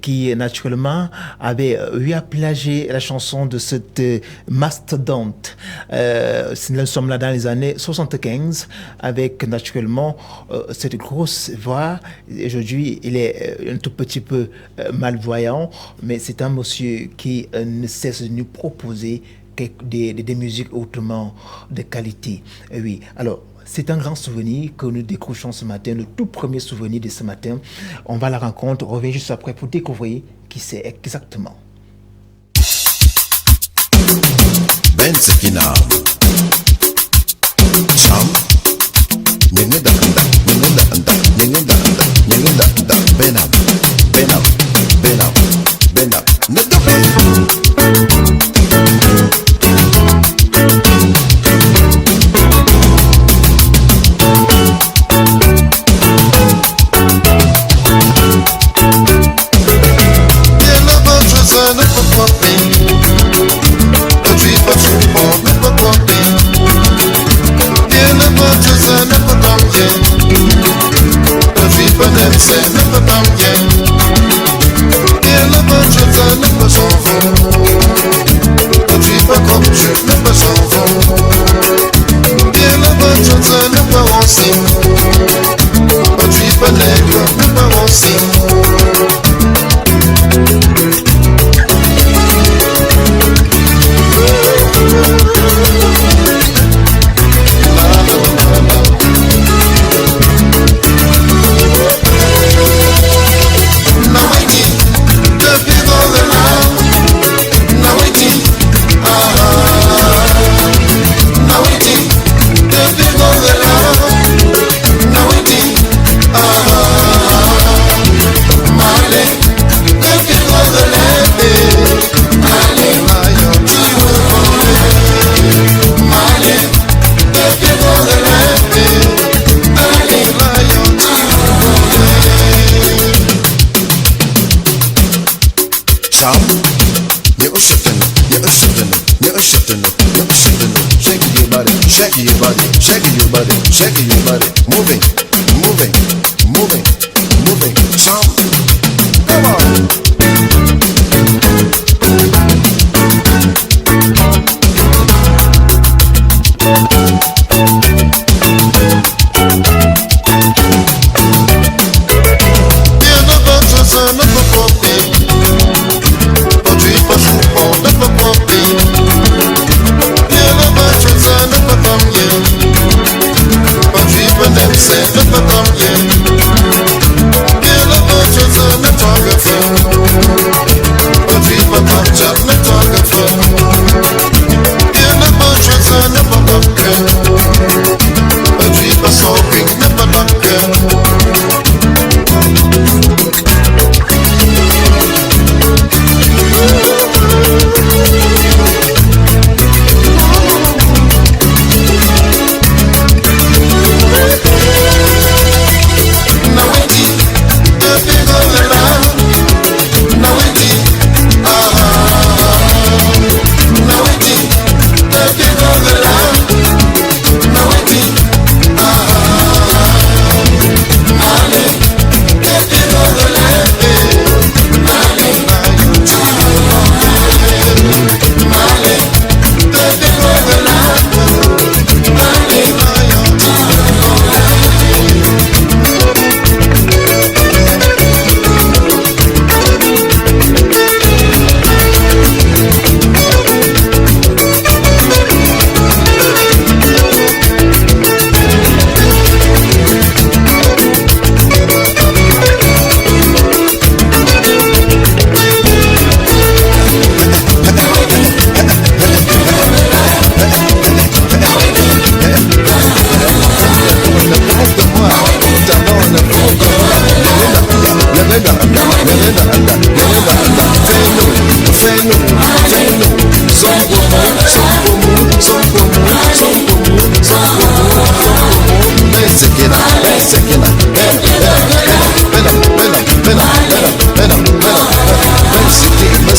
qui naturellement avait eu à plagier la chanson de cette mastodonte. Nous sommes là dans les années 75 avec naturellement cette grosse voix. Aujourd'hui, il est un tout petit peu malvoyant, mais c'est un monsieur qui ne cesse de nous proposer des musiques autrement de qualité. Oui, alors c'est un grand souvenir que nous décrochons ce matin, le tout premier souvenir de ce matin. On va à la rencontre, on revient juste après pour découvrir qui c'est exactement. Ben Sekina Cham Nyengeda anda Nyengeda anda Nyengeda anda Nyengeda anda Benam Benam Benam Benam Nedokan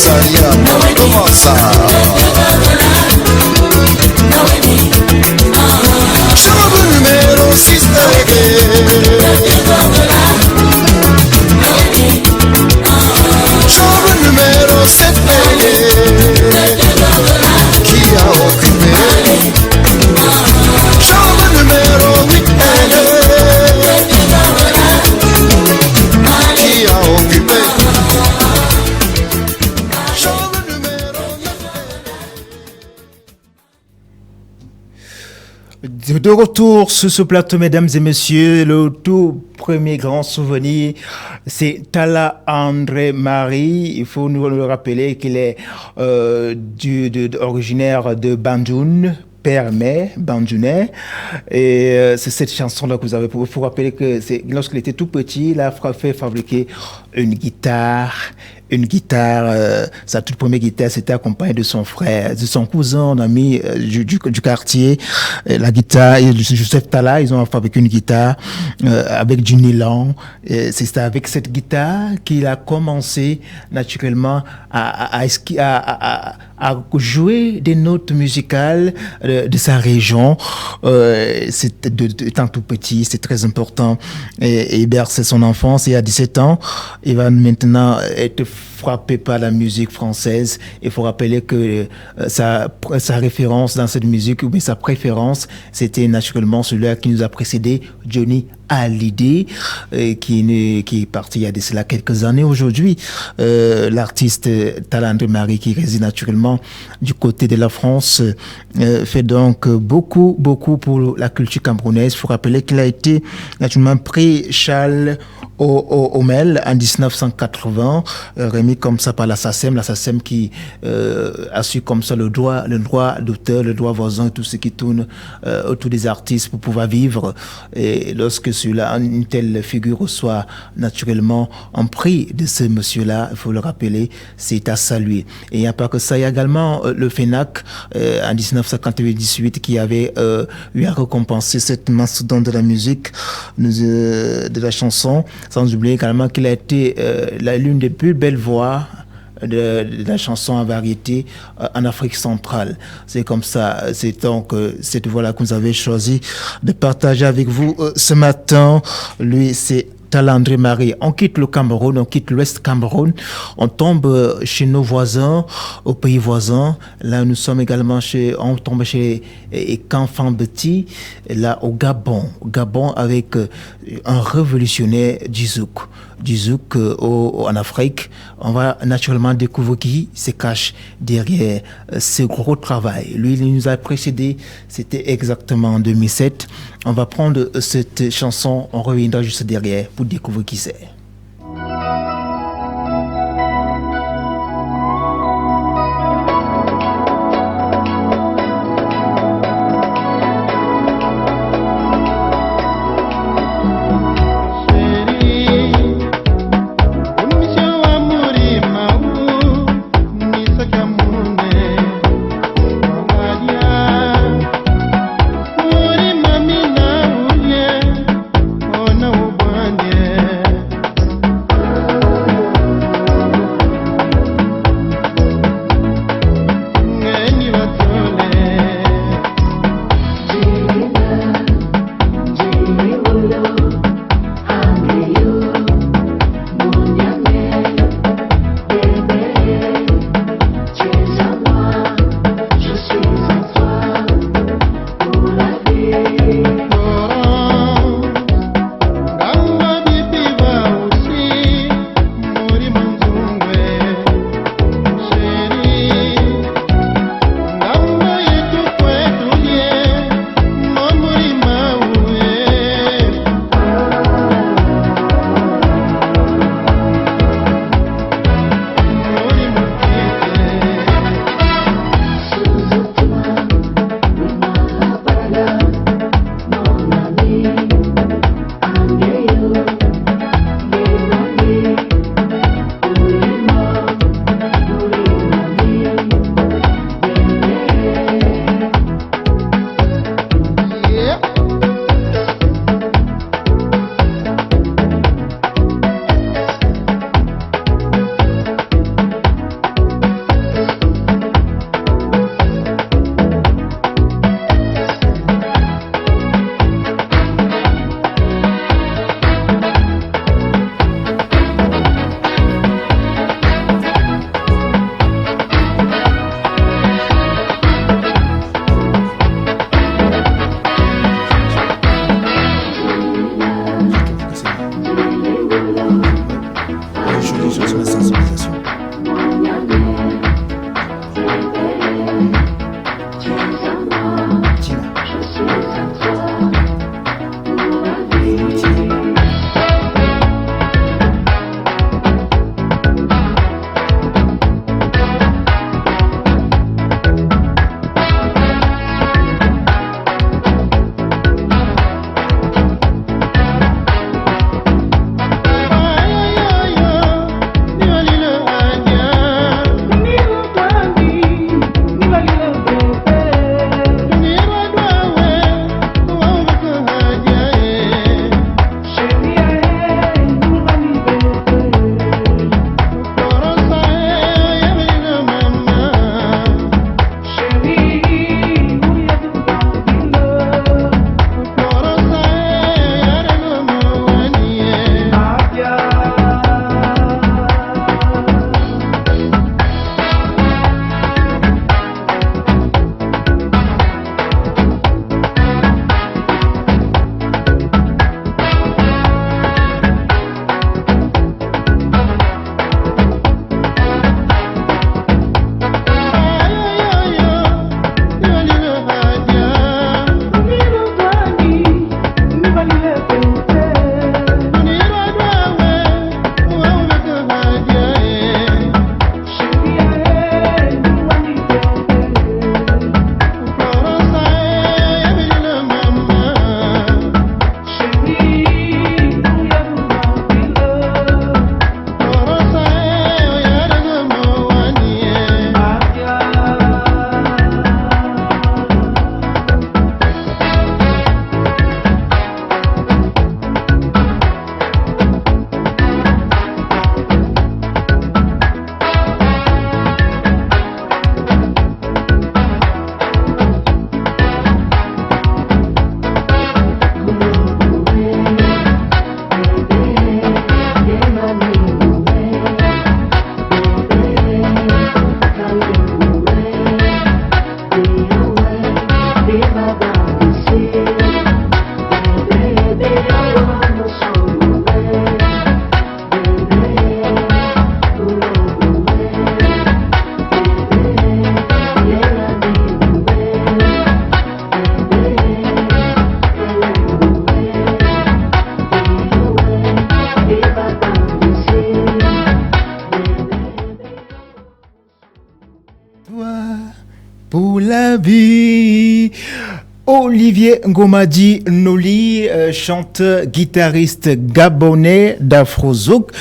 Comment ça? Chambre numéro 6 chambre numéro 7 qui a occupé? Chambre numéro 8 qui a occupé? De retour sur ce plateau, mesdames et messieurs, le tout premier grand souvenir, c'est Talla André Marie. Il faut nous le rappeler qu'il est originaire de Bandoune, père-mère, bandounais. Et c'est cette chanson-là que vous avez. Il faut rappeler que lorsqu'il était tout petit, il a fait fabriquer une guitare. Sa toute première guitare, c'était accompagné de son frère, de son cousin, un ami du quartier. La guitare, Joseph Talla, ils ont fabriqué une guitare avec du nylon. C'est avec cette guitare qu'il a commencé naturellement à jouer des notes musicales de sa région. Étant tout petit, c'est très important. Et il berce son enfance et à 17 ans, il va maintenant être frappé par la musique française. Il faut rappeler que sa référence dans cette musique, ou bien sa préférence, c'était naturellement celui qui nous a précédé, Johnny Hallyday, qui est parti il y a de cela quelques années. Aujourd'hui, l'artiste Talla André Marie, qui réside naturellement du côté de la France, fait donc beaucoup pour la culture camerounaise. Il faut rappeler qu'il a été naturellement prix Charles Homel en 1980, remis comme ça par la SACEM qui a su comme ça le droit d'auteur, le droit voisin, tout ce qui tourne autour des artistes pour pouvoir vivre. Et lorsque celui-là, une telle figure reçoit naturellement un prix de ce monsieur-là, il faut le rappeler, c'est à saluer. Et il n'y a pas que ça, il y a également le FENAC en 1998 qui avait eu à récompenser cette mastodonte de la musique, de la chanson, sans oublier également qu'il a été l'une des plus belles voix de la chanson en variété en Afrique centrale. C'est comme ça, c'est donc cette voix-là que vous avez choisi de partager avec vous ce matin. Lui, c'est Talla André Marie. On quitte le Cameroun, on quitte l'Ouest Cameroun, on tombe chez nos voisins, aux pays voisins. Là, nous sommes également on tombe chez Kanfan Beti, là au Gabon. Gabon avec un révolutionnaire du zouk en Afrique. On va naturellement découvrir qui se cache derrière ce gros travail. Lui, il nous a précédé, c'était exactement en 2007. On va prendre cette chanson, on reviendra juste derrière pour découvrir qui c'est. Pour la vie. Olivier Ngomadi Noli, chanteur, guitariste gabonais d'Afrozouk.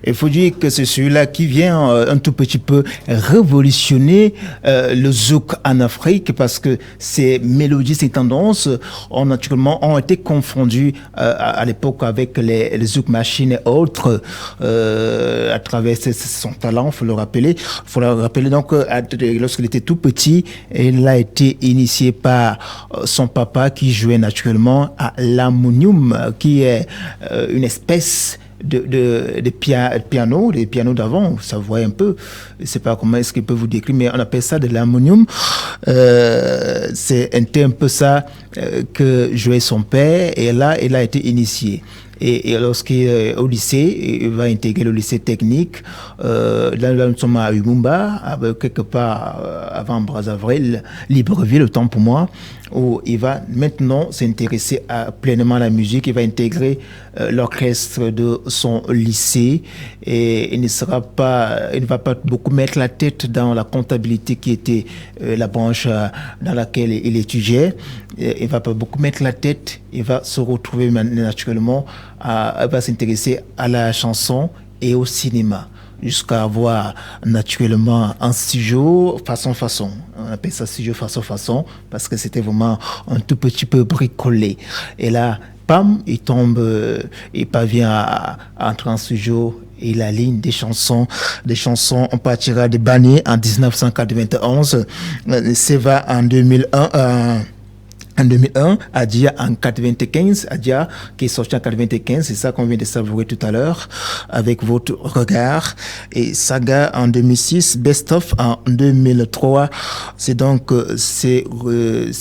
Il faut dire que c'est celui-là qui vient un tout petit peu révolutionner le zouk en Afrique parce que ces mélodies, ces tendances ont été confondues à l'époque avec les zouk machines et autres à travers son talent, faut le rappeler. Donc, lorsqu'il était tout petit, il a été initié par son papa qui jouait naturellement à l'harmonium, qui est une espèce de piano, les pianos d'avant, ça voit un peu, je sais pas comment est-ce qu'il peut vous décrire, mais on appelle ça de l'harmonium. C'était un peu ça que jouait son père, et là, il a été initié. Et lorsqu'il est au lycée, il va intégrer le lycée technique. Là, nous sommes à Umumba, quelque part avant Brazzaville, Libreville, autant pour moi, où il va maintenant s'intéresser pleinement à la musique. Il va intégrer l'orchestre de son lycée et il ne va pas beaucoup mettre la tête dans la comptabilité qui était la branche dans laquelle il étudiait. Il ne va pas beaucoup mettre la tête. Il va se retrouver naturellement, il va s'intéresser à la chanson et au cinéma, jusqu'à avoir naturellement un studio façon. On appelle ça studio façon parce que c'était vraiment un tout petit peu bricolé. Et là, pam, il parvient à entrer en studio. Et la ligne des chansons, on partira de Banni en 1991, Seva en 2001. En 2001, Adia en 95, Adia qui est sorti en 95, c'est ça qu'on vient de savourer tout à l'heure avec votre regard. Et Saga en 2006, Best of en 2003. C'est donc ces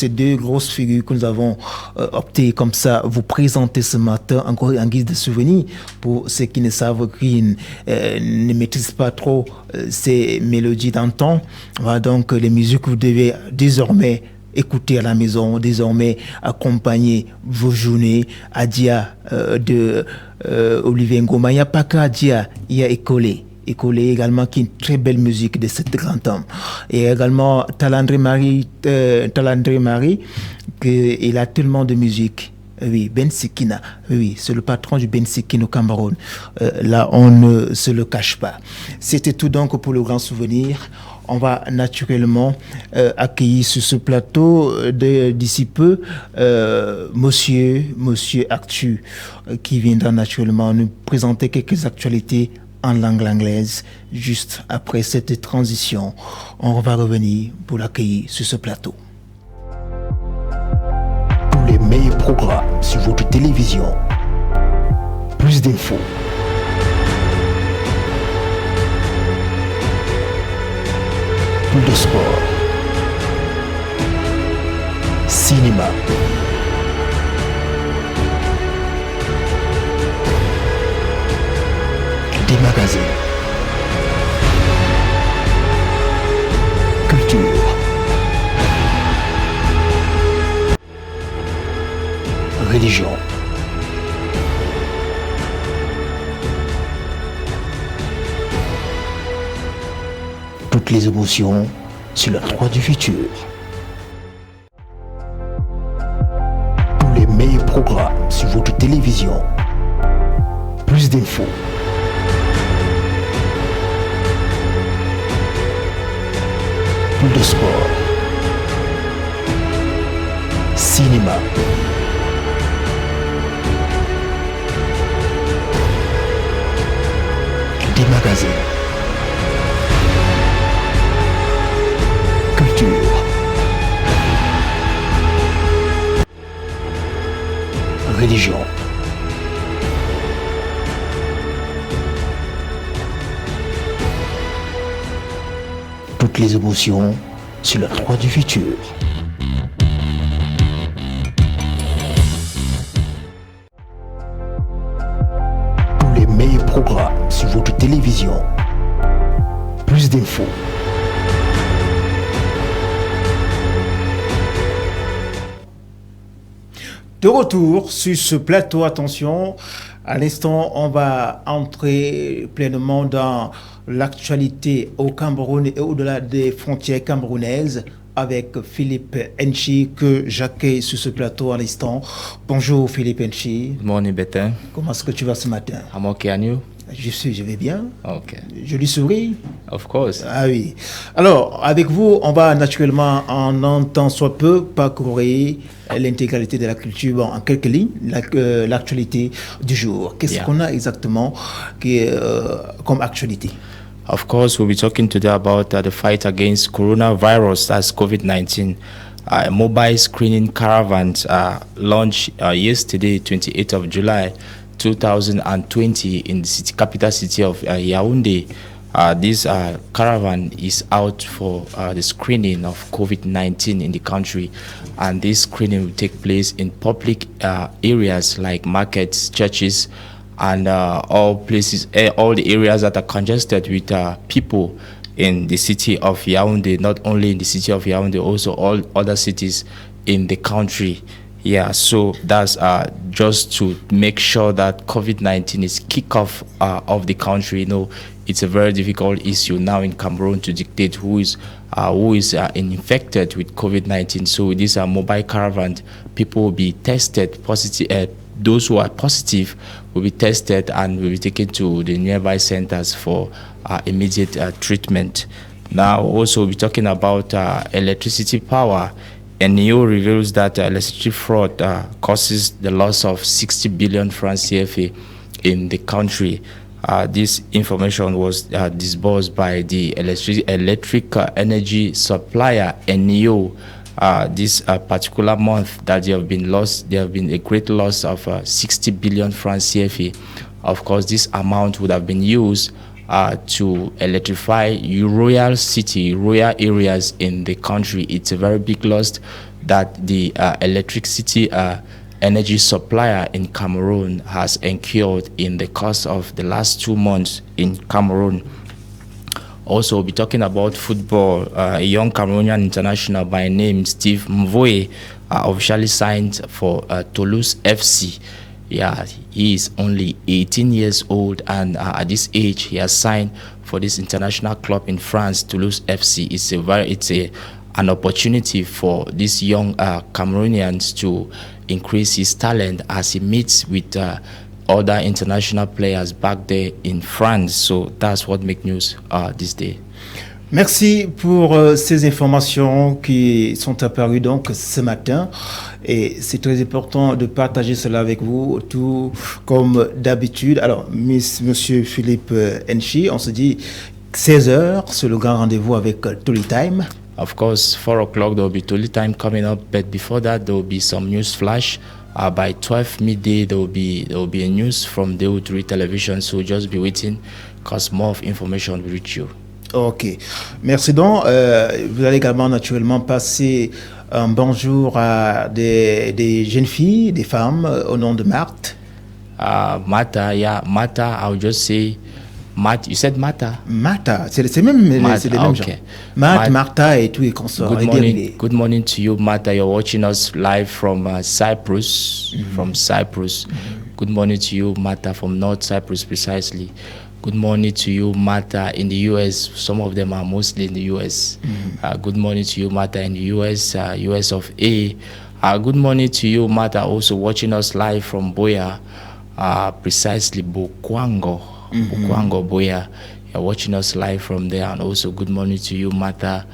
deux grosses figures que nous avons opté comme ça vous présenter ce matin encore en guise de souvenir pour ceux qui ne savent, qui ne maîtrisent pas trop ces mélodies d'antan. Voilà donc les musiques que vous devez désormais écouter à la maison, désormais accompagner vos journées. Adia de Olivier Ngoma, il n'y a pas qu'Adia, il y a Écolé également, qui est une très belle musique de cet grand homme. Et également Talandré Marie, il a tellement de musique. Oui, Ben Sikina, oui, c'est le patron du Ben Sikina au Cameroun. Là, on ne se le cache pas. C'était tout donc pour le grand souvenir. On va naturellement accueillir sur ce plateau d'ici peu Monsieur Actu qui viendra naturellement nous présenter quelques actualités en langue anglaise. Juste après cette transition, on va revenir pour l'accueillir sur ce plateau. Tous les meilleurs programmes sur votre télévision. Plus d'infos. Plus de sport, cinéma, des magazines, culture, religion. Toutes les émotions sur la 3 du futur. Tous les meilleurs programmes sur votre télévision. Plus d'infos. Plus de sport. Cinéma. Des magazines. Religion. Toutes les émotions sur la 3 du futur. Tous les meilleurs programmes sur votre télévision. Plus d'infos. De retour sur ce plateau, attention, à l'instant, on va entrer pleinement dans l'actualité au Cameroun et au-delà des frontières camerounaises avec Philippe Enchi que j'accueille sur ce plateau à l'instant. Bonjour Philippe Enchi. Good morning, Betin. Comment est-ce que tu vas ce matin? I'm okay, and you? Je vais bien. Okay. Je lui souris. Of course. Ah oui. Alors, avec vous, on va naturellement, en un temps soit peu, parcourir l'intégralité de la culture. Bon, en quelques lignes, l'actualité du jour. Qu'est-ce qu'on a exactement comme actualité? Of course, we'll be talking today about the fight against coronavirus, that's COVID-19. Mobile screening caravans launched yesterday, 28th of July, 2020 in the capital city of Yaoundé. This caravan is out for the screening of COVID-19 in the country, and this screening will take place in public areas like markets, churches, and all places, all the areas that are congested with people in the city of Yaoundé, not only in the city of Yaoundé, also all other cities in the country. Yeah, so that's just to make sure that COVID-19 is kick off of the country. You know, it's a very difficult issue now in Cameroon to dictate who is infected with COVID-19. So with this mobile caravan, people will be tested positive. Those who are positive will be tested and will be taken to the nearby centers for immediate treatment. Now, also we'll be talking about electricity power. NEO reveals that electricity fraud causes the loss of 60 billion francs CFA in the country. This information was disbursed by the electric energy supplier NEO. This particular month that there have been a great loss of 60 billion francs CFA. Of course, this amount would have been used to electrify royal areas in the country. It's a very big loss that the electricity energy supplier in Cameroon has incurred in the course of the last 2 months in Cameroon. Also, we'll be talking about football. A young Cameroonian international by name Steve Mvoye officially signed for Toulouse FC. Yeah, he is only 18 years old, and at this age, he has signed for this international club in France, Toulouse FC. It's an opportunity for these young Cameroonians to increase his talent as he meets with other international players back there in France. So that's what makes news this day. Merci pour ces informations qui sont apparues donc ce matin, et c'est très important de partager cela avec vous, tout comme d'habitude. Alors, monsieur Philippe Enchi, on se dit 16h, c'est le grand rendez-vous avec Toli Time. Of course, 4 o'clock there will be Toli Time coming up, but before that there will be some news flash. By 12 midday there will be a news from the O3 television, so just be waiting because more of information will reach you. Ok, merci donc. Vous allez également naturellement passer un bonjour à des jeunes filles, des femmes au nom de Marthe. Martha, I'll just say Martha. You said Martha? Martha, c'est les mêmes gens. Martha et tout et consorts. Good morning to you, Martha. You're watching us live from Cyprus. From Cyprus. Good morning to you, Martha, from North Cyprus precisely. Good morning to you, Martha, in the U.S. Some of them are mostly in the U.S. Good morning to you, Martha, in the U.S., U.S. of A. Good morning to you, Martha, also watching us live from Boya, precisely Bokwango, Boya. You're watching us live from there. And also good morning to you, Martha,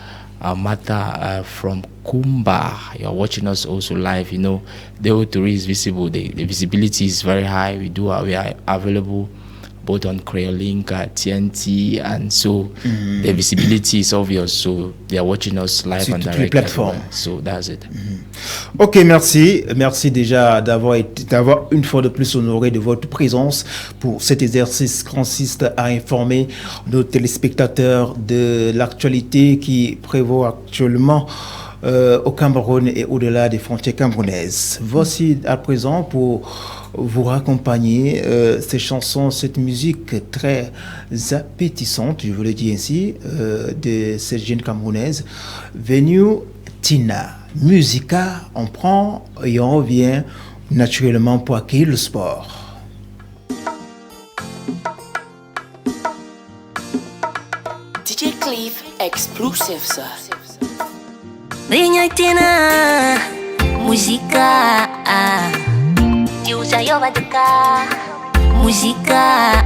from Kumba. You're watching us also live. You know, the O3 is visible. The visibility is very high. We are available both on Creolink, TNT, and so the visibility is obvious. So they are watching us live on direct platform. So that's it. Ok, merci déjà d'avoir une fois de plus honoré de votre présence pour cet exercice qui consiste à informer nos téléspectateurs de l'actualité qui prévaut actuellement au Cameroun et au-delà des frontières camerounaises. Voici à présent pour vous raccompagner ces chansons, cette musique très appétissante, je vous le dis ainsi, de cette jeune camerounaise, Venue Tina. Musica, on prend et on revient naturellement pour accueillir le sport. DJ Cleve Exclusive, sir. Vinyatina Música Tiusa Yovadaka Música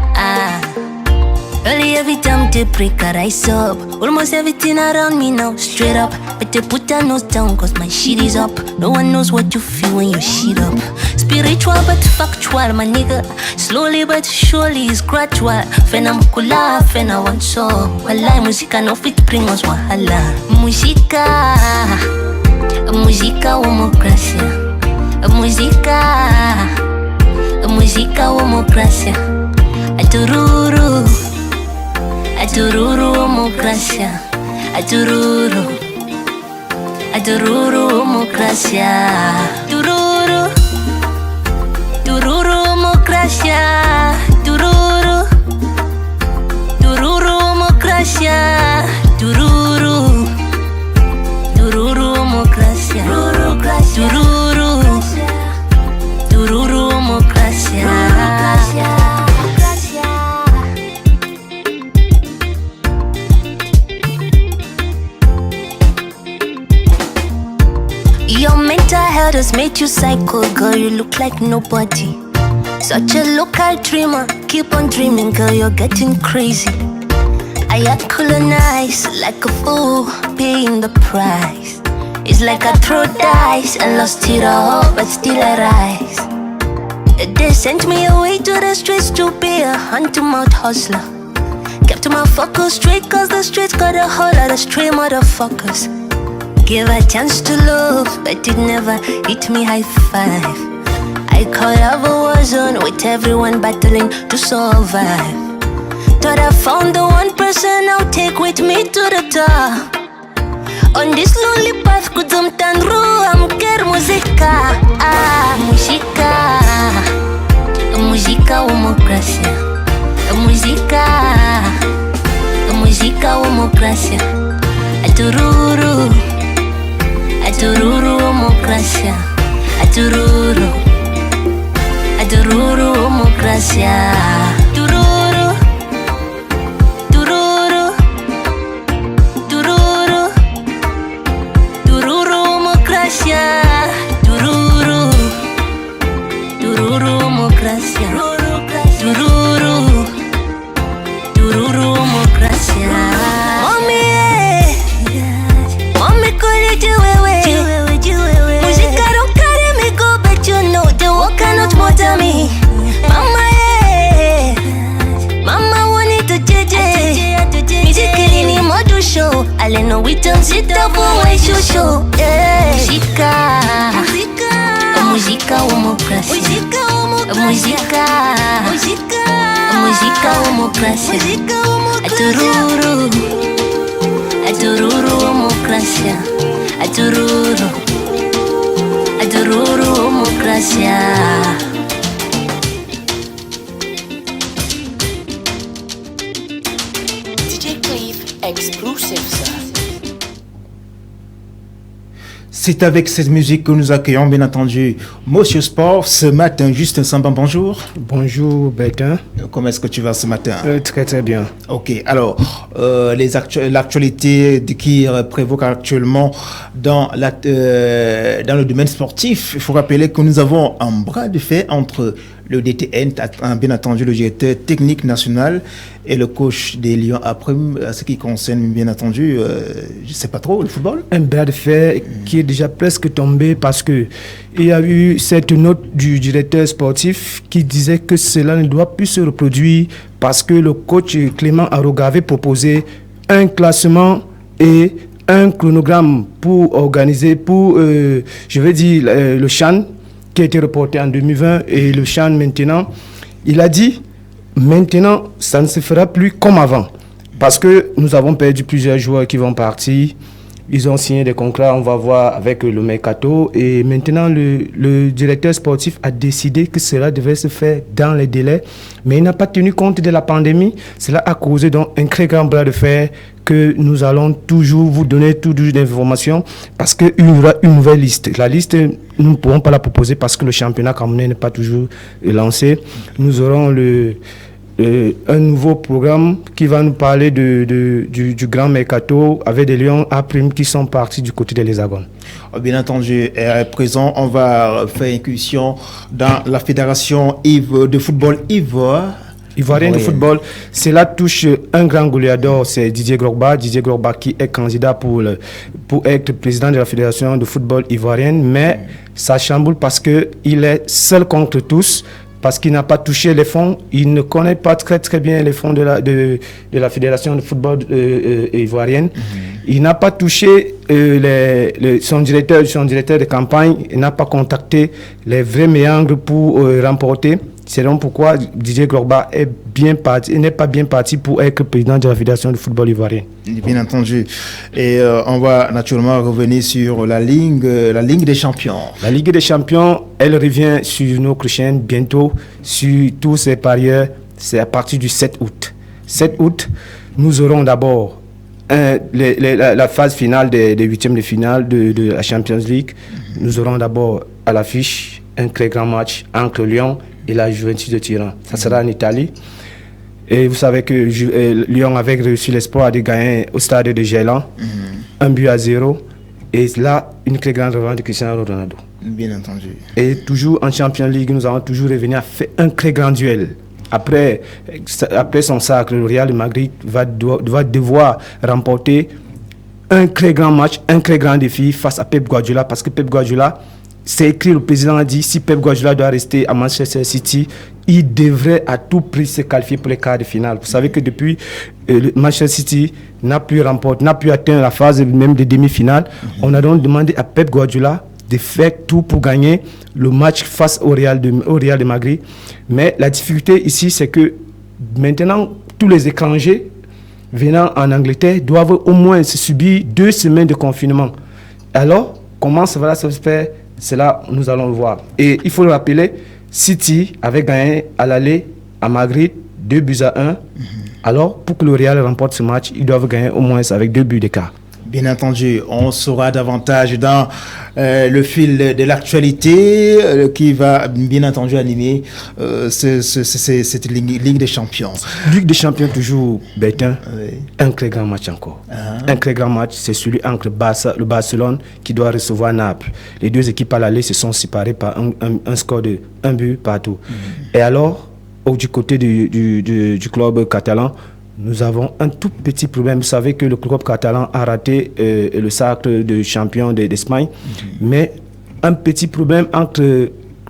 Early every time they break I rise up. Almost everything around me now straight up. But they put their nose down cause my shit is up. No one knows what you feel when you shit up. Spiritual but factual, my nigga. Slowly but surely it's gradual. Fena mukula, fena one so. Wallahi musica no fit bring us wahala. Musica democracia. Musica democracia. Atururu democracia. Atururu democracia. Tururu democracia. Tururu democracia. Tururu democracia. Tururu democracia. Your mental health has made you psycho, girl, you look like nobody. Such a local dreamer, keep on dreaming, girl, you're getting crazy. I colonized like a fool, paying the price. It's like I throw dice and lost it all, but still I rise. They sent me away to the streets to be a hand-to-mouth hustler. Kept my focus straight cause the streets got a whole lot of stray motherfuckers. Give a chance to love, but it never hit me high five. I caught up a war zone with everyone battling to survive. Thought I found the one person I'll take with me to the top. On this lonely path, kuzumtandru, I'm care musica. Musica democracia. Musica democracia. Atururu democracia. Atururu democracia. Tururu democracia. Tururu democracia. Tururu democracia. Mommy call it wewe. Musica don't carry me go, but you know the work cannot bother me. Mama wanted to judge. Music ni modu show. Ale no we don't sit up when show. Musica democracia. Musica democracia. Atururu democracia. Atururu democracia. DJ Cliff exclusive, sir. C'est avec cette musique que nous accueillons, bien entendu, Monsieur Sport. Ce matin, Justin Samba, bonjour. Bonjour, Bertin. Comment est-ce que tu vas ce matin? Très, très bien. Ok, alors, l'actualité qui prévoque actuellement dans le domaine sportif, il faut rappeler que nous avons un bras de fer entre le DTN, bien entendu le directeur technique national, et le coach des Lions après, à ce qui concerne, bien entendu, je ne sais pas trop, le football. Un bras de fer qui est déjà presque tombé parce que il y a eu cette note du directeur sportif qui disait que cela ne doit plus se reproduire parce que le coach Clément Aroga avait proposé un classement et un chronogramme pour organiser, le CHAN qui a été reporté en 2020 et le CHAN maintenant. Il a dit, maintenant, ça ne se fera plus comme avant parce que nous avons perdu plusieurs joueurs qui vont partir. Ils ont signé des contrats, on va voir avec le mercato. Et maintenant, le directeur sportif a décidé que cela devait se faire dans les délais. Mais il n'a pas tenu compte de la pandémie. Cela a causé donc un très grand bras de fer que nous allons toujours vous donner toujours d'informations parce qu'il y aura une nouvelle liste. La liste, nous ne pourrons pas la proposer parce que le championnat camerounais n'est pas toujours lancé. Nous aurons un nouveau programme qui va nous parler du grand mercato avec des Lions A' qui sont partis du côté de l'Hexagone. Bien entendu, à présent, on va faire incursion dans la fédération de football ivoirienne de football. Cela touche un grand goleador, c'est Didier Drogba. Didier Drogba qui est candidat pour être président de la fédération de football ivoirienne, mais ça chamboule parce qu'il est seul contre tous. Parce qu'il n'a pas touché les fonds, il ne connaît pas très bien les fonds de la fédération de football ivoirienne. Il n'a pas touché son directeur de campagne, il n'a pas contacté les vrais méandres pour remporter. C'est donc pourquoi Didier Drogba n'est pas bien parti pour être président de la fédération de football ivoirienne. Bien entendu. Et on va naturellement revenir sur la Ligue des champions. La Ligue des champions, elle revient sur notre chaîne bientôt, sur tous ces parieurs. C'est à partir du 7 août. 7 août, nous aurons d'abord la phase finale des huitièmes de finale de la Champions League. Nous aurons d'abord à l'affiche un très grand match entre Lyon et la Juventus de Turin. Ça sera en Italie. Et vous savez que Lyon avait réussi l'espoir de gagner au stade de Gélan, 1-0. Et là, une très grande revanche de Cristiano Ronaldo. Bien entendu. Et toujours en Champions League, nous allons toujours revenir à faire un très grand duel. Après son sacre, le Real de Madrid va devoir remporter un très grand match, un très grand défi face à Pep Guardiola, parce que Pep Guardiola, c'est écrit, le président a dit, si Pep Guardiola doit rester à Manchester City, il devrait à tout prix se qualifier pour les quarts de finale. Vous savez que depuis, Manchester City n'a plus atteint la phase même de demi-finale. On a donc demandé à Pep Guardiola de faire tout pour gagner le match face au Real de Madrid. Mais la difficulté ici, c'est que maintenant, tous les étrangers venant en Angleterre doivent au moins se subir 2 semaines de confinement. Alors, comment ça va se faire? C'est là nous allons le voir. Et il faut le rappeler, City avait gagné à l'aller à Madrid 2-1. Alors, pour que le Real remporte ce match, ils doivent gagner au moins avec 2 buts d'écart. Bien entendu, on saura davantage dans le fil de l'actualité qui va bien entendu animer cette Ligue des champions. Ligue des champions toujours, Bertin, un très grand match encore. Un très grand match, c'est celui entre le Barcelone qui doit recevoir Naples. Les deux équipes à l'aller se sont séparées par un score de 1 but partout. Et alors, du côté du club catalan, nous avons un tout petit problème. Vous savez que le club catalan a raté le sacre de champion d'Espagne, mais un petit problème entre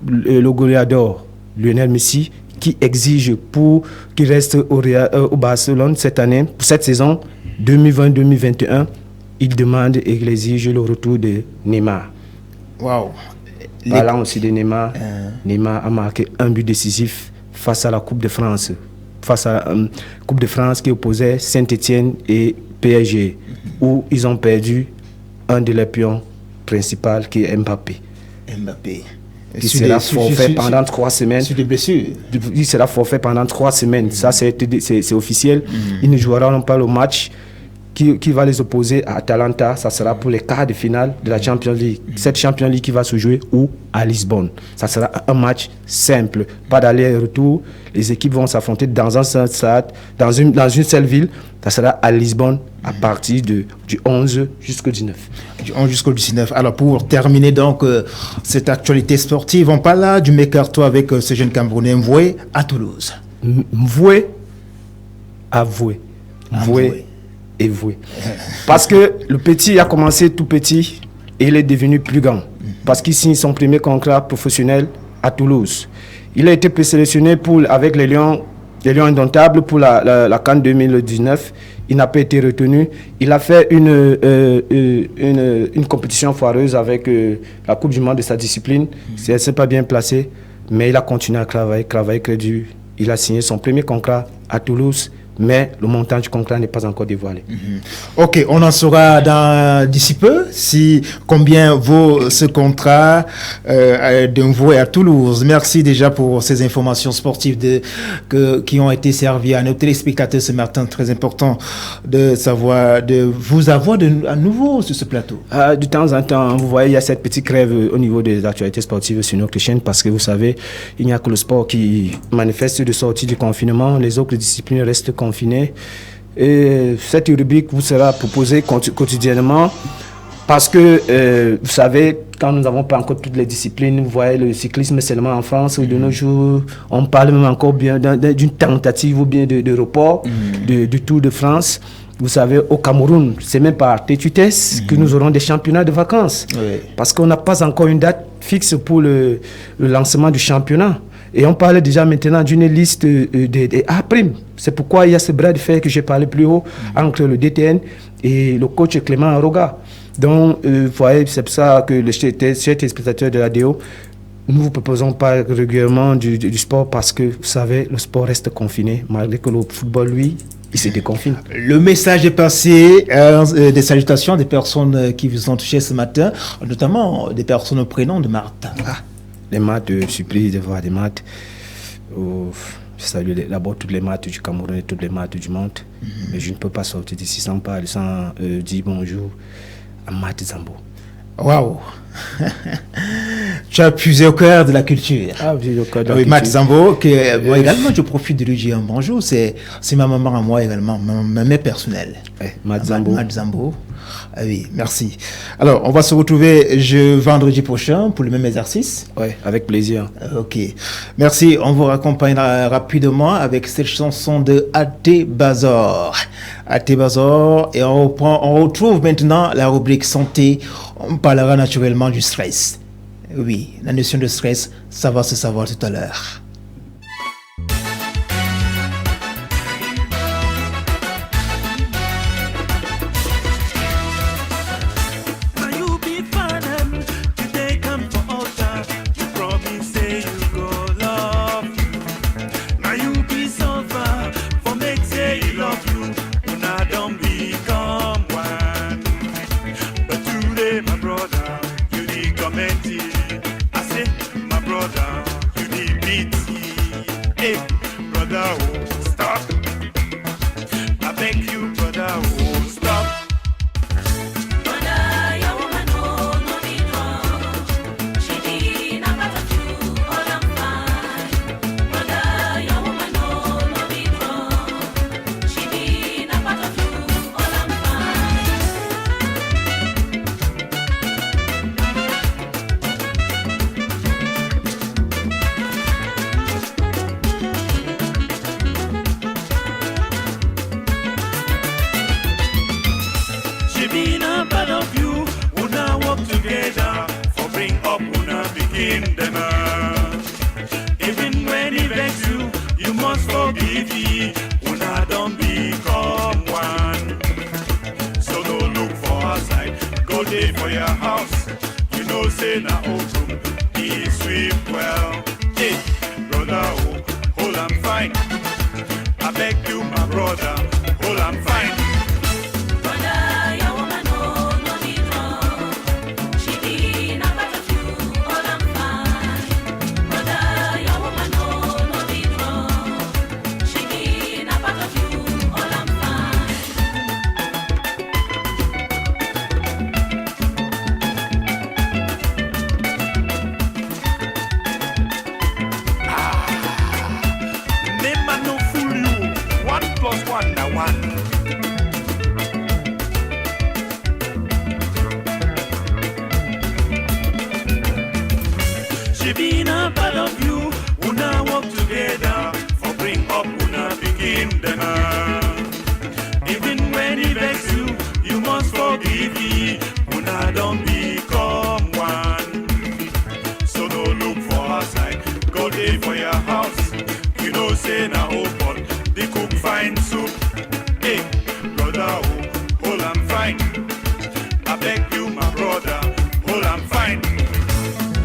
le goleador Lionel Messi qui exige pour qu'il reste au Barcelone cette année, pour cette saison 2020-2021, il demande et il exige le retour de Neymar. Wow. Parlant aussi de Neymar, Neymar a marqué un but décisif face à la Coupe de France. Face à la Coupe de France qui opposait Saint-Etienne et PSG, où ils ont perdu un de leurs pions principaux qui est Mbappé. Qui sera forfait pendant 3 semaines. Sur des blessures. Il sera forfait pendant 3 semaines. Ça, c'est officiel. Ils ne joueront pas le match qui va les opposer à Atalanta. Ça sera pour les quarts de finale de la Champions League. Cette Champions League qui va se jouer à Lisbonne. Ça sera un match simple. Pas d'aller et retour. Les équipes vont s'affronter dans un seul stade, dans une seule ville. Ça sera à Lisbonne à partir du 11 jusqu'au 19. Du 11 jusqu'au 19. Alors pour terminer donc cette actualité sportive, on parle là du Mercato avec ce jeune Camerounais Mvoué à Toulouse. Mvoué, avoué. Mvoué. Et voué. Parce que le petit a commencé tout petit et il est devenu plus grand. Parce qu'il signe son premier contrat professionnel à Toulouse. Il a été présélectionné avec les Lions Indomptables pour la CAN 2019. Il n'a pas été retenu. Il a fait une compétition foireuse avec la Coupe du Monde de sa discipline. Elle ne s'est pas bien placée, mais il a continué à travailler très dur. Il a signé son premier contrat à Toulouse. mais le montant du contrat n'est pas encore dévoilé. Ok, on en saura d'ici peu combien vaut ce contrat d'Envoi à Toulouse. Merci déjà pour ces informations sportives qui ont été servies à nos téléspectateurs ce matin. Très important de vous avoir à nouveau sur ce plateau. De temps en temps, vous voyez, il y a cette petite grève au niveau des actualités sportives sur notre chaîne parce que vous savez, il n'y a que le sport qui manifeste de sortie du confinement. Les autres disciplines restent confinées. Et cette rubrique vous sera proposée quotidiennement parce que, vous savez, quand nous n'avons pas encore toutes les disciplines, vous voyez, le cyclisme seulement en France, de nos jours, on parle même encore bien d'une tentative ou bien de report du Tour de France. Vous savez, au Cameroun, c'est même par TTS que nous aurons des championnats de vacances. Parce qu'on n'a pas encore une date fixe pour le lancement du championnat. Et on parle déjà maintenant d'une liste des A'. C'est pourquoi il y a ce bras de fer que j'ai parlé plus haut entre le DTN et le coach Clément Aroga. Donc, vous voyez, c'est pour ça que les chers téléspectateurs de l'ADO, nous ne vous proposons pas régulièrement du sport parce que, vous savez, le sport reste confiné, malgré que le football, lui, il se déconfine. Le message est passé, des salutations des personnes qui vous ont touché ce matin, notamment des personnes au prénom de Martha. Les maths, surprise de voir des maths. Je salue d'abord toutes les maths du Cameroun et toutes les maths du monde. Mais je ne peux pas sortir d'ici sans dire bonjour à Matt Zambo. Waouh. Tu as puisé au cœur de la culture. Oui, au cœur de la culture. Matt Zambo, moi également, je profite de lui dire un bonjour. C'est ma maman à moi également, ma mère personnelle. Matt Zambo. Matt Zambo. Oui, merci. Alors, on va se retrouver vendredi prochain pour le même exercice. Oui, avec plaisir. Ok. Merci. On vous raccompagnera rapidement avec cette chanson de Até Bazor. Até Bazor. Et on retrouve maintenant la rubrique santé. On parlera naturellement du stress. Oui, la notion de stress, ça va se savoir tout à l'heure.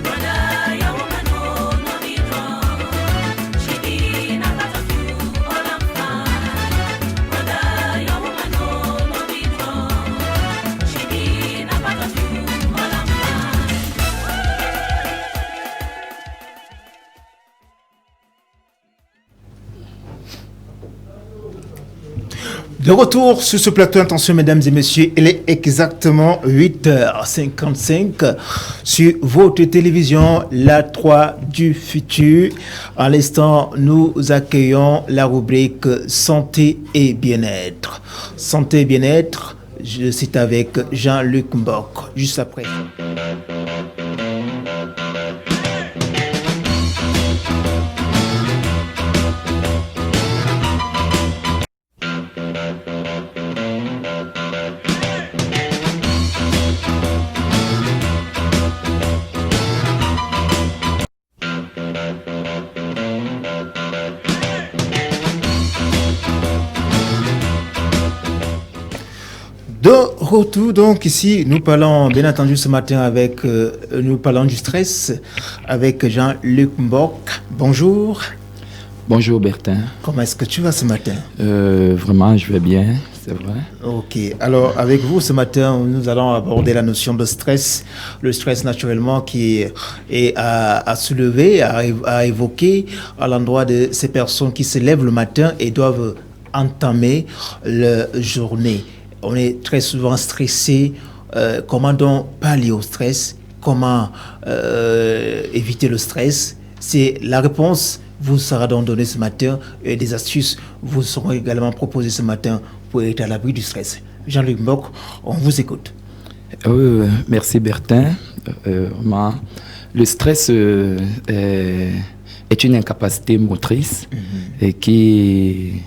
Brother, your woman, oh, De retour sur ce plateau, attention mesdames et messieurs, il est exactement 8h55 sur votre télévision, la 3 du futur. À l'instant, nous accueillons la rubrique Santé et bien-être. Santé et bien-être, je cite avec Jean-Luc Mbok, juste après. De retour, donc ici, nous parlons bien entendu ce matin avec, nous parlons du stress avec Jean-Luc Mbok. Bonjour. Bonjour Bertin. Comment est-ce que tu vas ce matin? Vraiment, je vais bien, c'est vrai. Ok, alors avec vous ce matin, nous allons aborder la notion de stress. Le stress naturellement qui est à soulever, à évoquer à l'endroit de ces personnes qui se lèvent le matin et doivent entamer leur journée. On est très souvent stressé. Comment donc pallier au stress? Comment éviter le stress? C'est la réponse vous sera donc donnée ce matin et des astuces vous seront également proposées ce matin pour être à l'abri du stress. Jean-Luc Mbok, on vous écoute. Merci Bertin. Le stress est une incapacité motrice et qui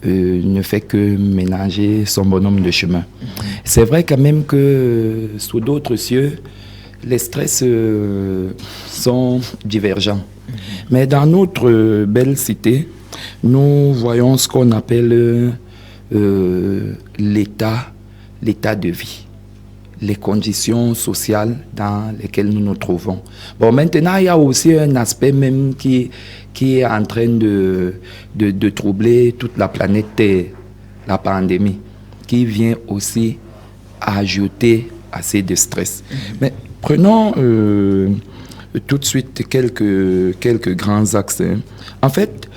ne fait que ménager son bonhomme de chemin. C'est vrai quand même que sous d'autres cieux, les stress sont divergents. Mais dans notre belle cité, nous voyons ce qu'on appelle l'état de vie, les conditions sociales dans lesquelles nous nous trouvons. Bon, maintenant, il y a aussi un aspect même qui est en train de troubler toute la planète Terre, la pandémie, qui vient aussi ajouter assez de stress. Mais prenons tout de suite quelques grands axes. En fait,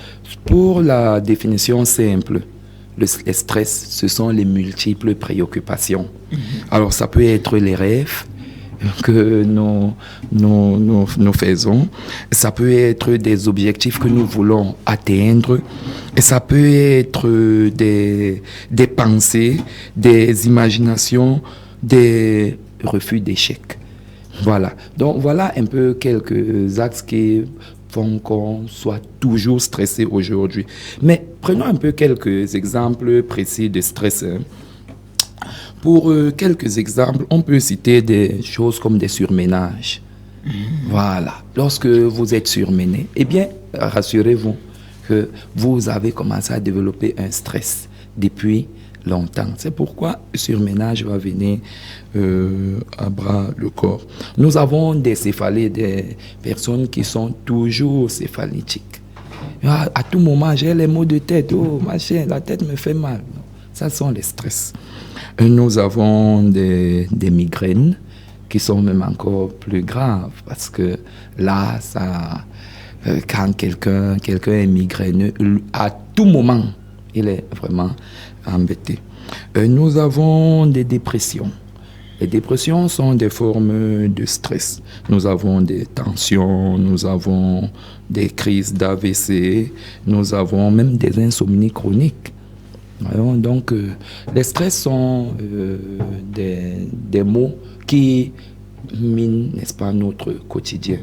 pour la définition simple, le stress, ce sont les multiples préoccupations. Alors, ça peut être les rêves que nous faisons, ça peut être des objectifs que nous voulons atteindre, et ça peut être des pensées, des imaginations, des refus d'échecs. Voilà. Donc, voilà un peu quelques axes qui font qu'on soit toujours stressé aujourd'hui. Mais prenons un peu quelques exemples précis de stress. Pour quelques exemples, on peut citer des choses comme des surménages. Voilà. Lorsque vous êtes surmené, eh bien, rassurez-vous que vous avez commencé à développer un stress depuis longtemps. C'est pourquoi le surménage va venir à bras le corps. Nous avons des céphalées, des personnes qui sont toujours céphalytiques. À tout moment, j'ai les maux de tête. Oh, machin, la tête me fait mal. Ça sont les stress. Nous avons des migraines qui sont même encore plus graves parce que là, quand quelqu'un est migraineux, à tout moment, il est vraiment embêté. Nous avons des dépressions. Les dépressions sont des formes de stress. Nous avons des tensions, nous avons des crises d'AVC, nous avons même des insomnies chroniques. Donc, les stress sont des mots qui minent, n'est-ce pas, notre quotidien.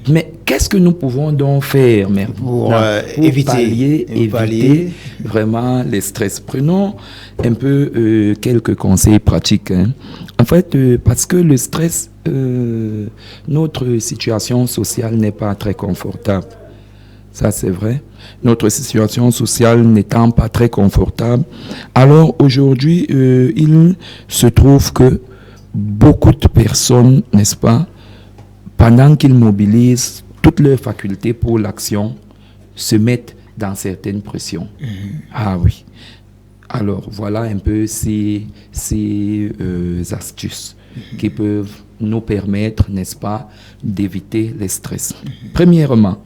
Mais qu'est-ce que nous pouvons donc faire pour éviter vraiment les stress? Prenons un peu quelques conseils pratiques. En fait, parce que le stress, notre situation sociale n'est pas très confortable. Ça, c'est vrai. Notre situation sociale n'étant pas très confortable, alors aujourd'hui, il se trouve que beaucoup de personnes, n'est-ce pas, pendant qu'ils mobilisent toutes leurs facultés pour l'action, se mettent dans certaines pressions. Ah oui. Alors, voilà un peu ces astuces qui peuvent nous permettre, n'est-ce pas, d'éviter les stress. Premièrement,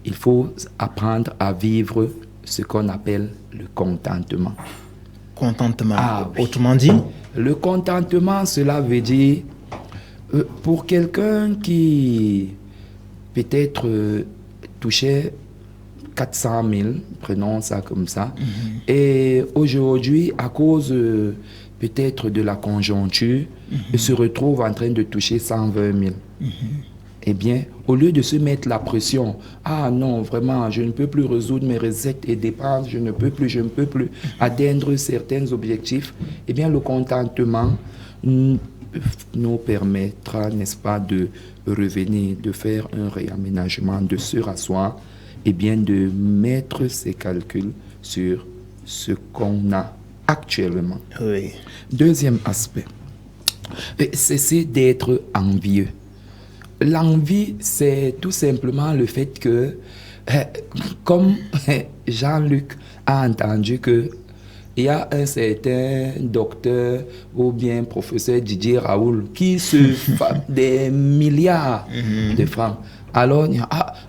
il faut apprendre à vivre ce qu'on appelle le contentement. contentement. Oui. Autrement dit, le contentement, cela veut dire, pour quelqu'un qui peut-être touchait 400 000, prenons ça comme ça, et aujourd'hui, à cause peut-être de la conjoncture, il se retrouve en train de toucher 120 000. Eh bien, au lieu de se mettre la pression, ah non, vraiment, je ne peux plus résoudre mes recettes et dépenses, je ne peux plus atteindre certains objectifs, eh bien, le contentement nous permettra, n'est-ce pas, de revenir, de faire un réaménagement, de se rasseoir, et bien de mettre ses calculs sur ce qu'on a actuellement. Oui. Deuxième aspect, cesser d'être envieux. L'envie, c'est tout simplement le fait que, comme Jean-Luc a entendu que il y a un certain docteur ou bien professeur Didier Raoul qui se fait des milliards de francs. Alors,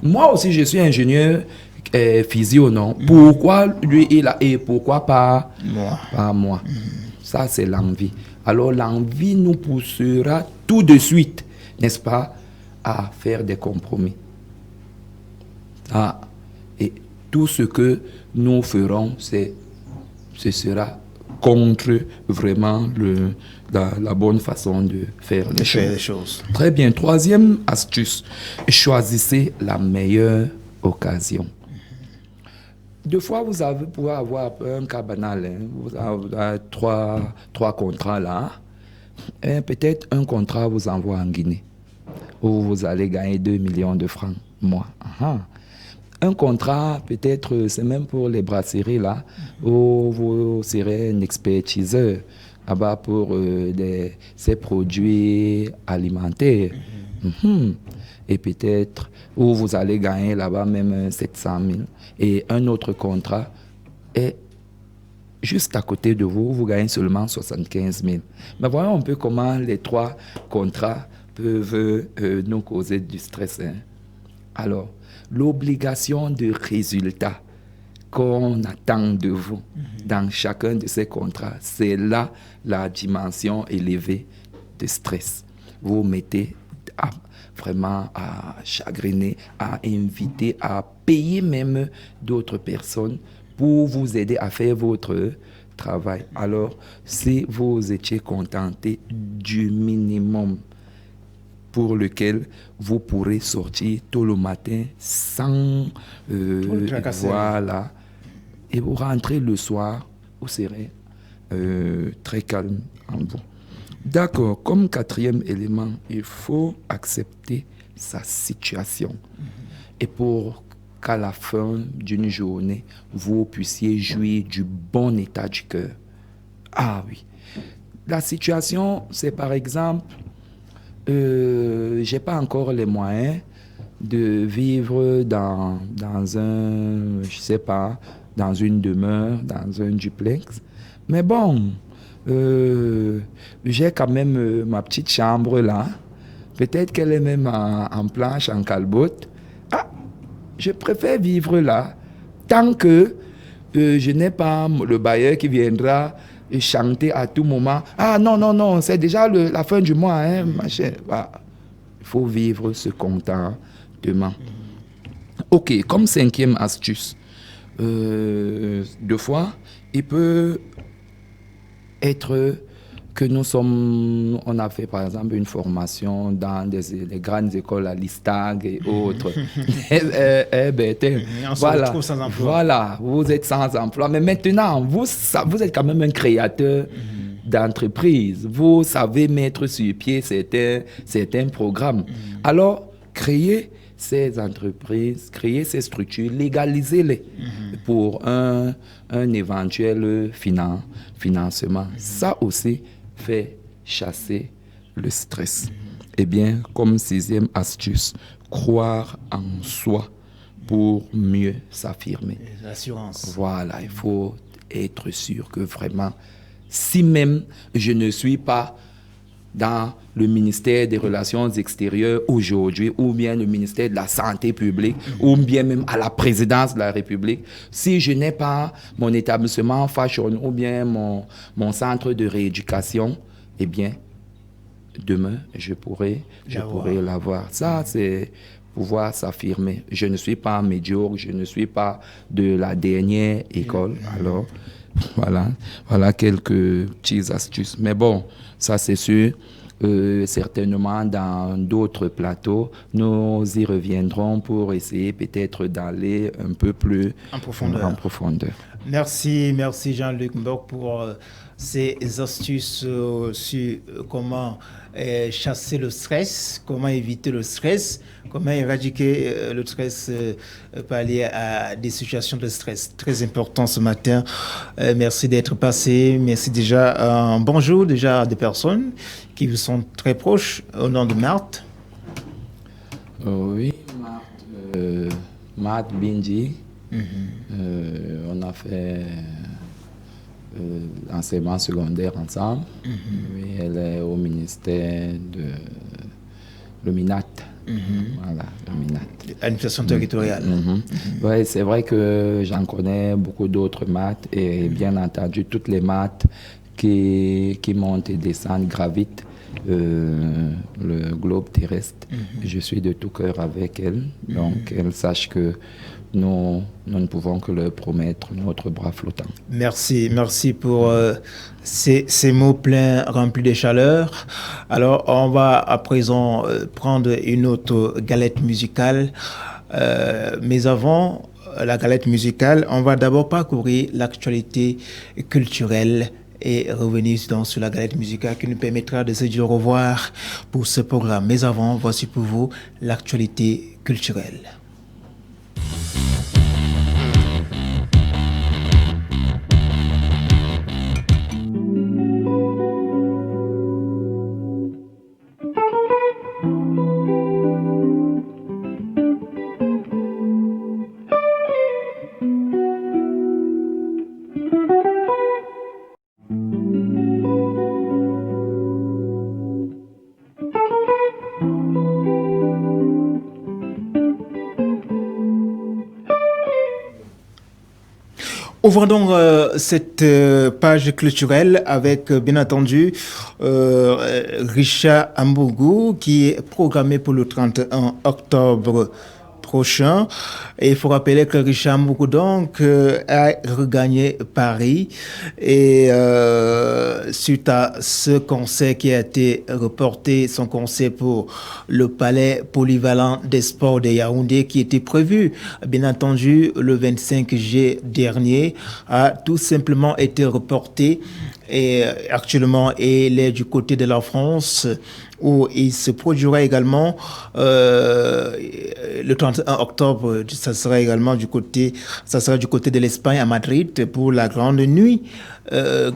moi aussi je suis ingénieur physio, non? Pourquoi lui il a et pourquoi pas moi? Ça c'est l'envie. Alors l'envie nous poussera tout de suite, n'est-ce pas, à faire des compromis. Et tout ce que nous ferons, ce sera contre vraiment la bonne façon de faire les choses. Très bien. Troisième astuce, choisissez la meilleure occasion. Deux fois, vous pouvez avoir un cas banal. Vous avez trois contrats là. Et peut-être un contrat vous envoie en Guinée, où vous allez gagner 2 millions de francs mois. Un contrat, peut-être, c'est même pour les brasseries là, où vous serez un expertiseur là-bas pour ces produits alimentaires. Et peut-être, où vous allez gagner là-bas même 700 000. Et un autre contrat est juste à côté de vous, vous gagnez seulement 75 000. Mais voyons un peu comment les trois contrats peuvent nous causer du stress. Alors, l'obligation de résultat qu'on attend de vous dans chacun de ces contrats, c'est là la dimension élevée de stress. Vous mettez vraiment à chagriner, à inviter, à payer même d'autres personnes pour vous aider à faire votre travail. Alors, si vous étiez contenté du minimum pour lequel vous pourrez sortir tôt le matin sans voilà, et vous rentrez le soir, vous serez très calme en vous. D'accord, comme quatrième élément, il faut accepter sa situation. Et pour qu'à la fin d'une journée, vous puissiez jouir du bon état du cœur. Ah oui. La situation, c'est par exemple, j'ai pas encore les moyens de vivre dans un, je sais pas, dans une demeure, dans un duplex. Mais bon, j'ai quand même ma petite chambre là. Peut-être qu'elle est même en planche, en calbotte. Ah, je préfère vivre là tant que je n'ai pas le bailleur qui viendra chanter à tout moment. Ah non, non, non, c'est déjà la fin du mois, hein, machin. Ah, il faut vivre ce contentement. Ok, comme cinquième astuce, deux fois, il peut être que on a fait par exemple une formation dans les grandes écoles à l'ISTAG et autres. Voilà, voilà, vous êtes sans emploi. Mais maintenant, vous êtes quand même un créateur d'entreprise. Vous savez mettre sur pied certains programmes. Alors, créez ces entreprises, créer ces structures, légalisez-les pour un éventuel financement. Ça aussi fait chasser le stress. Eh bien, comme sixième astuce, croire en soi pour mieux s'affirmer. L'assurance. Voilà, il faut être sûr que vraiment, si même je ne suis pas dans le ministère des Relations extérieures aujourd'hui, ou bien le ministère de la Santé publique, ou bien même à la présidence de la République, si je n'ai pas mon établissement fashion ou bien mon centre de rééducation, eh bien, demain, je pourrais l'avoir. Ça, c'est pouvoir s'affirmer. Je ne suis pas médiocre, je ne suis pas de la dernière école. Alors, voilà quelques petites astuces. Mais bon, ça c'est sûr. Certainement dans d'autres plateaux, nous y reviendrons pour essayer peut-être d'aller un peu plus en profondeur. Merci Jean-Luc Mbok pour ces astuces sur comment chasser le stress, comment éviter le stress, comment éradiquer le stress, pallier à des situations de stress. Très important ce matin. Merci d'être passé. Merci déjà. Bonjour déjà à des personnes qui vous sont très proches au nom de Marthe. Oui, Marthe Bindi. On a fait l'enseignement secondaire ensemble. Oui, elle est au ministère de le MINAT. Voilà, le MINAT. Administration territoriale. Oui, c'est vrai que j'en connais beaucoup d'autres maths et bien entendu toutes les maths qui montent et descendent, gravitent le globe terrestre. Je suis de tout cœur avec elle. Donc, elle sache que nous ne pouvons que leur promettre notre bras flottant. Merci pour ces mots pleins, remplis de chaleur. Alors, on va à présent prendre une autre galette musicale. Mais avant la galette musicale, on va d'abord parcourir l'actualité culturelle et revenir donc sur la galette musicale qui nous permettra de se dire au revoir pour ce programme. Mais avant, voici pour vous l'actualité culturelle. Ouvrons donc cette page culturelle avec, bien entendu, Richard Ambougou qui est programmé pour le 31 octobre prochain. Et il faut rappeler que Richard Ambougou donc a regagné Paris et suite à ce concert qui a été reporté, son concert pour le Palais Polyvalent des Sports de Yaoundé qui était prévu, bien entendu, le 25 juillet dernier, a tout simplement été reporté. Et actuellement, il est du côté de la France où il se produira également le 31 octobre. Ça sera également du côté de l'Espagne à Madrid pour la grande nuit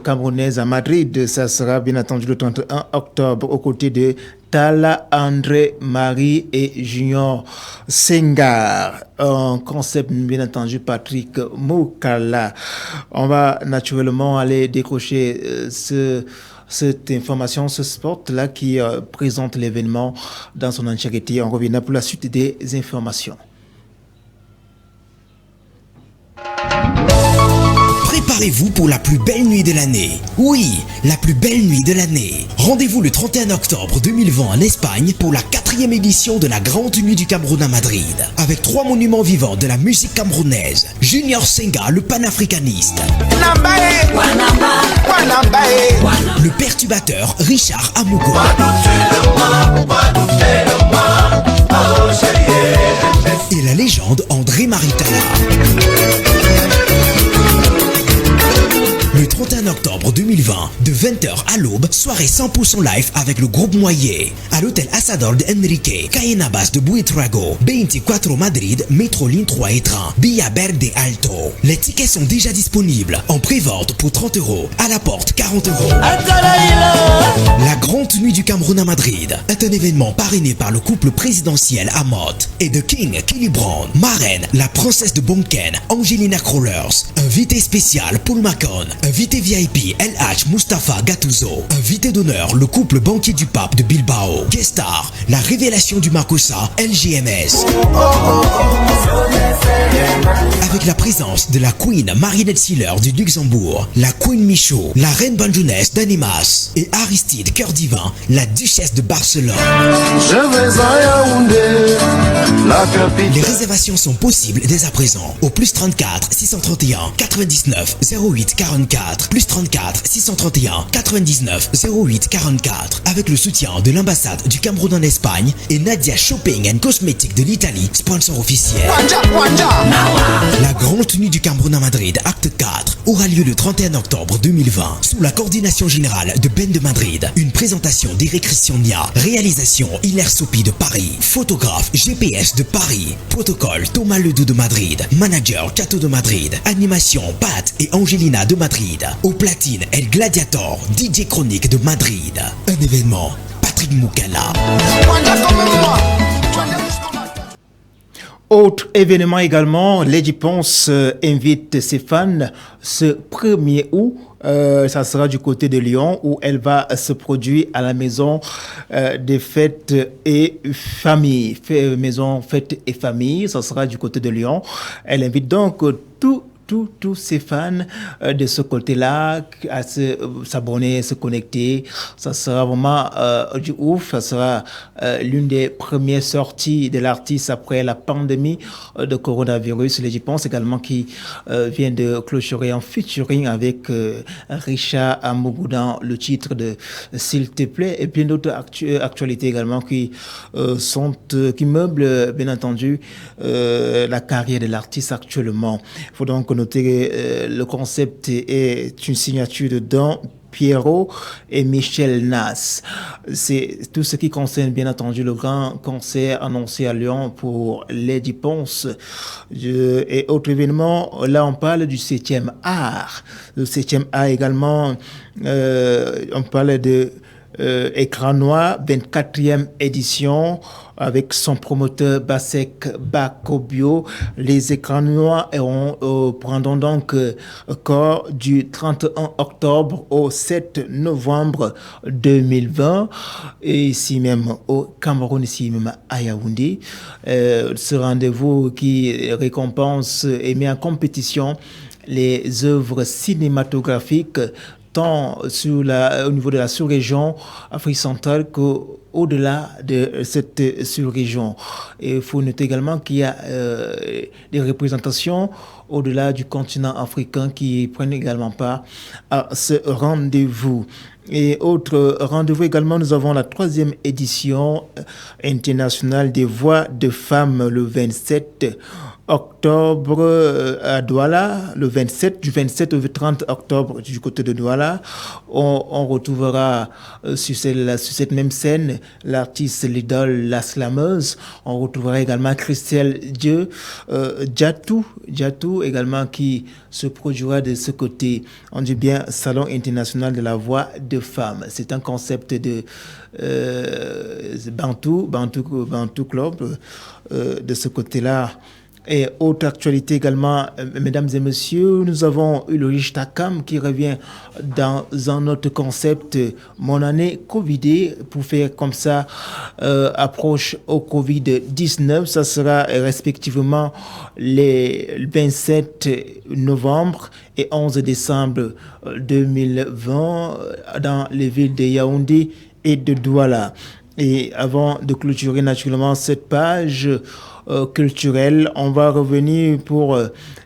camerounaise à Madrid. Ça sera bien entendu le 31 octobre aux côtés de Tala, André, Marie et Junior Senghar. Un concept, bien entendu, Patrick Moukala. On va naturellement aller décrocher cette information, ce spot-là qui présente l'événement dans son entièreté. On revient pour la suite des informations. Préparez-vous pour la plus belle nuit de l'année. Oui, la plus belle nuit de l'année. Rendez-vous le 31 octobre 2020 en Espagne pour la 4e édition de la Grande Nuit du Cameroun à Madrid. Avec 3 monuments vivants de la musique camerounaise. Junior Senghar, le panafricaniste. Le perturbateur Richard Ambougou. Et la légende André Maritala. Le 31 octobre 2020, de 20h à l'aube, soirée 100% live avec le groupe Moyer. À l'hôtel Asador de Enrique, Cayenabas de Buitrago, 24 Madrid, métro ligne 3 et train, Villa Verde Alto. Les tickets sont déjà disponibles en pré-vente pour 30 €, à la porte 40 €. La Grande Nuit du Cameroun Cameroun à Madrid est un événement parrainé par le couple présidentiel Amot et de King Kelly Brown. Marraine, la princesse de Bonken, Angelina Crawlers. Invité spécial, Paul Macon. Invité VIP, LH Mustafa Gattuso. Invité d'honneur, le couple banquier du pape de Bilbao. Guest star, la révélation du Marcosa, LGMS. Avec la présence de la Queen Marinette Siller du Luxembourg, la Queen Michaud, la Reine Banjounès d'Animas et Aristide Cœur Divin, la Duchesse de Barcelone. Les réservations sont possibles dès à présent au plus 34 631 99 08 44 plus 34 631 99 08 44 avec le soutien de l'ambassade du Cameroun en Espagne et Nadia Shopping and Cosmetics de l'Italie, sponsor officiel. La grande tenue du Cameroun à Madrid, acte 4, aura lieu le 31 octobre 2020 sous la coordination générale de Ben de Madrid. Une présentation d'Eric Christian Nia, réalisation Hilaire Sopi de Paris, photographe GPS de Paris, protocole Thomas Ledoux de Madrid, manager Cato de Madrid, animation Pat et Angelina de Madrid, au platine El Gladiator, DJ Chronique de Madrid. Un événement, Patrick Moukala. Autre événement également, Lady Ponce invite ses fans ce 1er août. Ça sera du côté de Lyon où elle va se produire à la maison des fêtes et famille. Maison fêtes et famille, ça sera du côté de Lyon. Elle invite donc tous ses fans de ce côté-là à s'abonner, se connecter. Ça sera vraiment du ouf. Ça sera l'une des premières sorties de l'artiste après la pandémie de coronavirus. Je pense également qui vient de clôturer en featuring avec Richard Amougou dans le titre de S'il te plaît, et puis d'autres actualités également qui meublent bien entendu la carrière de l'artiste actuellement. Il faut donc noter que le concept est une signature de Don Pierrot et Michel Nas. C'est tout ce qui concerne bien entendu le grand concert annoncé à Lyon pour Lady Ponce. Et autre événement, là on parle du 7e art. Le 7e art également, on parle de Écran Noir, 24e édition, avec son promoteur Basek Bakobio. Les Écrans Noirs prendront donc corps du 31 octobre au 7 novembre 2020, et ici même au Cameroun, ici même à Yaoundé. Ce rendez-vous qui récompense et met en compétition les œuvres cinématographiques tant au niveau de la sous-région Afrique centrale qu'au-delà de cette sous-région. Et il faut noter également qu'il y a des représentations au-delà du continent africain qui prennent également part à ce rendez-vous. Et autre rendez-vous également, nous avons la 3e édition internationale des voix de femmes le 27 octobre à Douala, du 27 au 30 octobre du côté de Douala. On retrouvera sur cette même scène l'artiste, l'idole, la slameuse. On retrouvera également Christelle Djatou également qui se produira de ce côté. On dit bien Salon international de la voix de femmes. C'est un concept de Bantou Club de ce côté-là. Et autre actualité également, mesdames et messieurs, nous avons eu le Richtakam qui revient dans un autre concept, mon année Covidé, pour faire comme ça approche au Covid-19. Ça sera respectivement les 27 novembre et 11 décembre 2020 dans les villes de Yaoundé et de Douala. Et avant de clôturer naturellement cette page culturelle, on va revenir pour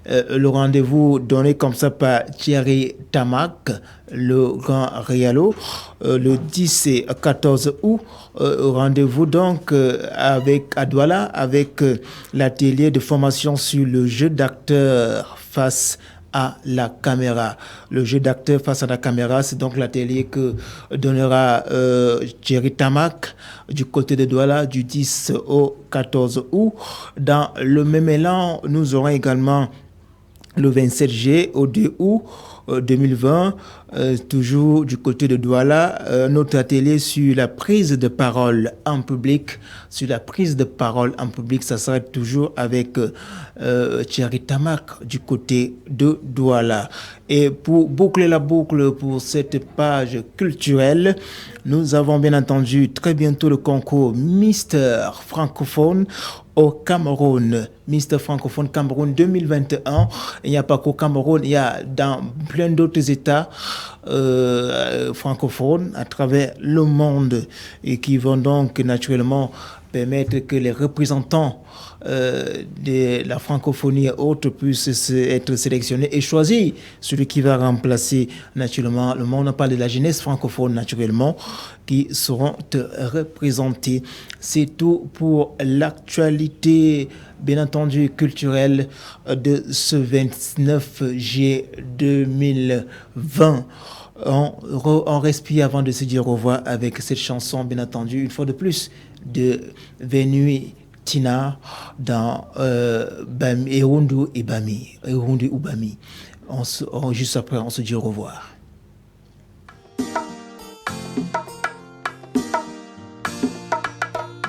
le rendez-vous donné comme ça par Thierry Tamac, le grand Réalo, le 10 et 14 août. Rendez-vous donc à Douala avec l'atelier de formation sur le jeu d'acteur face à la caméra. Le jeu d'acteur face à la caméra, c'est donc l'atelier que donnera Thierry Tamac du côté de Douala du 10 au 14 août. Dans le même élan, nous aurons également le 27 juillet au 2 août 2020 toujours du côté de Douala, notre atelier sur la prise de parole en public. Sur la prise de parole en public, ça sera toujours avec Thierry Tamak du côté de Douala. Et pour boucler la boucle pour cette page culturelle, nous avons bien entendu très bientôt le concours Mister Francophone au Cameroun. Mister Francophone Cameroun 2021. Il n'y a pas qu'au Cameroun, il y a dans plein d'autres États francophones à travers le monde et qui vont donc naturellement permettre que les représentants de la francophonie et autres puissent être sélectionnés et choisir celui qui va remplacer naturellement le monde. On parle de la jeunesse francophone naturellement qui seront représentés. C'est tout pour l'actualité, bien entendu, culturelle de ce 29 juillet 2020. On respire avant de se dire au revoir avec cette chanson, bien entendu, une fois de plus, de Venui Tina dans Erundu Ubami. Juste après, on se dit au revoir.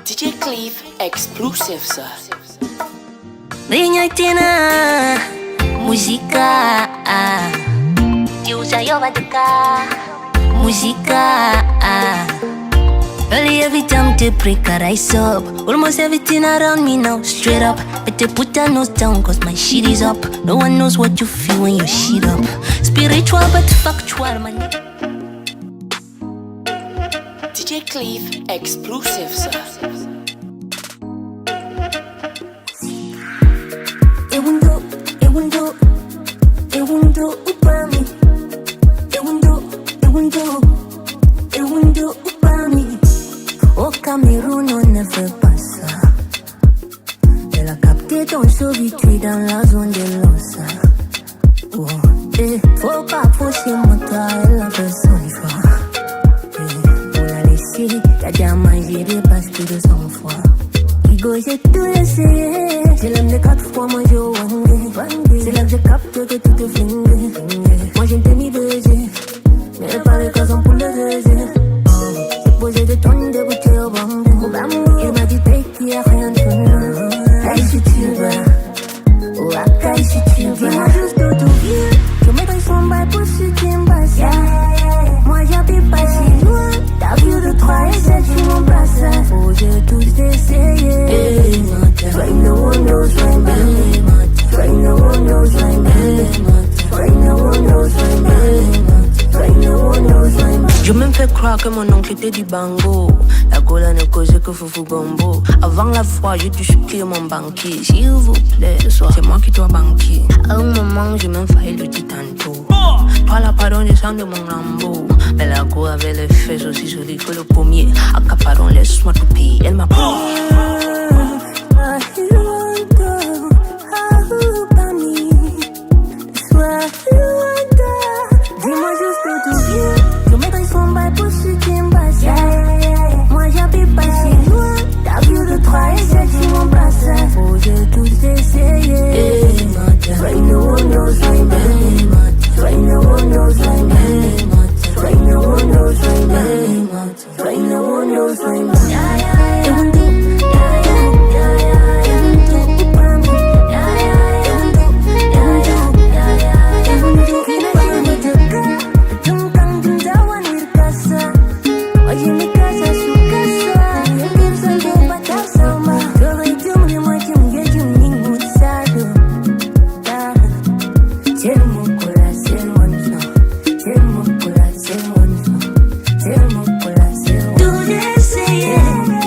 DJ Cleve exclusive, sir. Venui Tina, musica. Usa your musica. Early every time to break I rise up. Almost everything around me now straight up. Better put your nose down cause my shit is up. No one knows what you feel when you shit up. Spiritual but factual, man. DJ Cleve exclusive, sir. Au Cameroun, on ne fait pas ça. Elle a capté ton solitude dans la zone de l'Ossa. Oh, faut pas pousser mon tas, elle a besoin de foi. Pour la laisser, t'as déjà mangé des pastilles de sang froid. Igo, j'ai tout essayé. J'ai l'aime de 4 fois manger au wangé. C'est là que j'ai capté que tout est flingué. Moi j'ai mis baiser, mais elle parlait qu'à son poulet désir. Posé de tonnes de bouteilles au bambou. Il m'a dit qu'il n'y a rien de nous. Aïe si tu vas, ou aïe si tu vas. Dis-moi juste d'où tu viens. Je mettrai son bail pour ce qui me passe. Moi j'habite pas si loin. T'as vu de 3 et 7 sur mon bassin. Faut j'ai tous essayé. Right no one knows right now. Right no one knows right now. Right no one knows right now. Je me fais croire que mon oncle était du bango. La gola ne causait que foufou gombo. Avant la foi, j'ai dû supplier mon banquier. S'il vous plaît, ce soir, c'est moi qui dois banquier. À un moment, je m'en faillis le dit tantôt. Toi, la pardon descend de mon lambeau. Mais la go avait les fesses aussi jolies que le pommier. Accaparons, laisse-moi tout payer. Elle m'a pris. Dis-moi juste d'où tu viens. Je mettrai son bail pour ce qui me passe. Moi j'habite pas si loin. T'as vu de 3 et 7 sur mon bassin. Faut j'ai tout essayé. Right no one knows right now. Right no one knows right now. Right no one knows right now. Right no one knows right now. Tout essayer.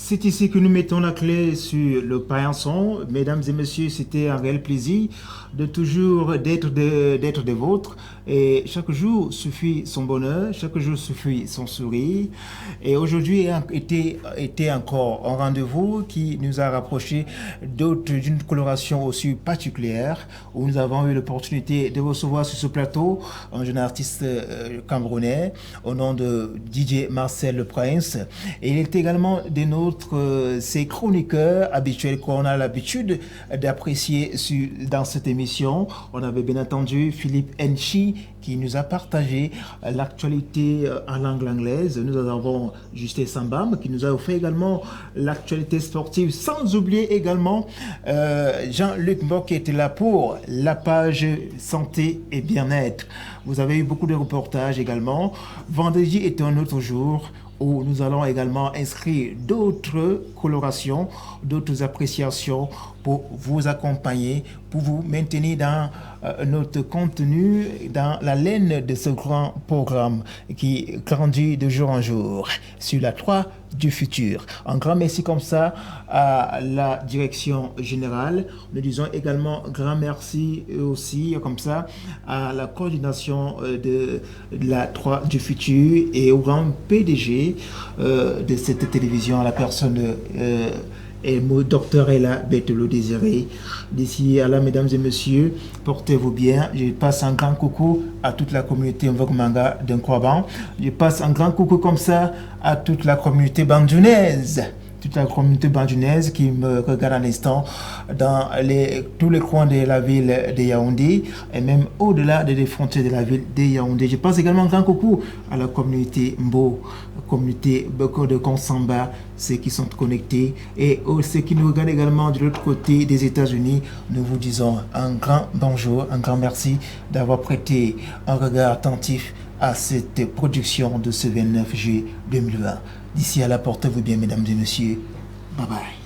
C'est ici que nous mettons la clé sur le paillasson. Mesdames et messieurs, c'était un réel plaisir de toujours d'être des vôtres. Et chaque jour suffit son bonheur, chaque jour suffit son sourire. Et aujourd'hui était encore un rendez-vous qui nous a rapprochés d'une coloration aussi particulière, où nous avons eu l'opportunité de recevoir sur ce plateau un jeune artiste camerounais au nom de DJ Marcel Le Prince. Et il est également de ces chroniqueurs habituels qu'on a l'habitude d'apprécier dans cette émission. On avait bien entendu Philippe Enchi qui nous a partagé l'actualité en langue anglaise. Nous avons Justin Sambam qui nous a offert également l'actualité sportive, sans oublier également Jean-Luc Mbok qui était là pour la page santé et bien-être. Vous avez eu beaucoup de reportages également. Vendredi est un autre jour où nous allons également inscrire d'autres colorations, d'autres appréciations pour vous accompagner, pour vous maintenir dans notre contenu, dans la laine de ce grand programme qui grandit de jour en jour sur la 3 du futur. Un grand merci comme ça à la direction générale. Nous disons également grand merci aussi comme ça à la coordination de la 3 du futur et au grand PDG de cette télévision, à la personne et docteur Ella Betelo Désiré. D'ici à là, mesdames et messieurs, portez-vous bien. Je passe un grand coucou à toute la communauté Mvok Manga d'Nkwaban. Je passe un grand coucou comme ça à toute la communauté bandounaise. Toute la communauté bandounaise qui me regarde un instant dans tous les coins de la ville de Yaoundé et même au-delà des frontières de la ville de Yaoundé. Je passe également un grand coucou à la communauté Mbo, communauté Boko de Konsamba, ceux qui sont connectés et ceux qui nous regardent également de l'autre côté des États-Unis. Nous vous disons un grand bonjour, un grand merci d'avoir prêté un regard attentif à cette production de ce 29 juillet 2020. D'ici à là, portez-vous bien, mesdames et messieurs. Bye bye.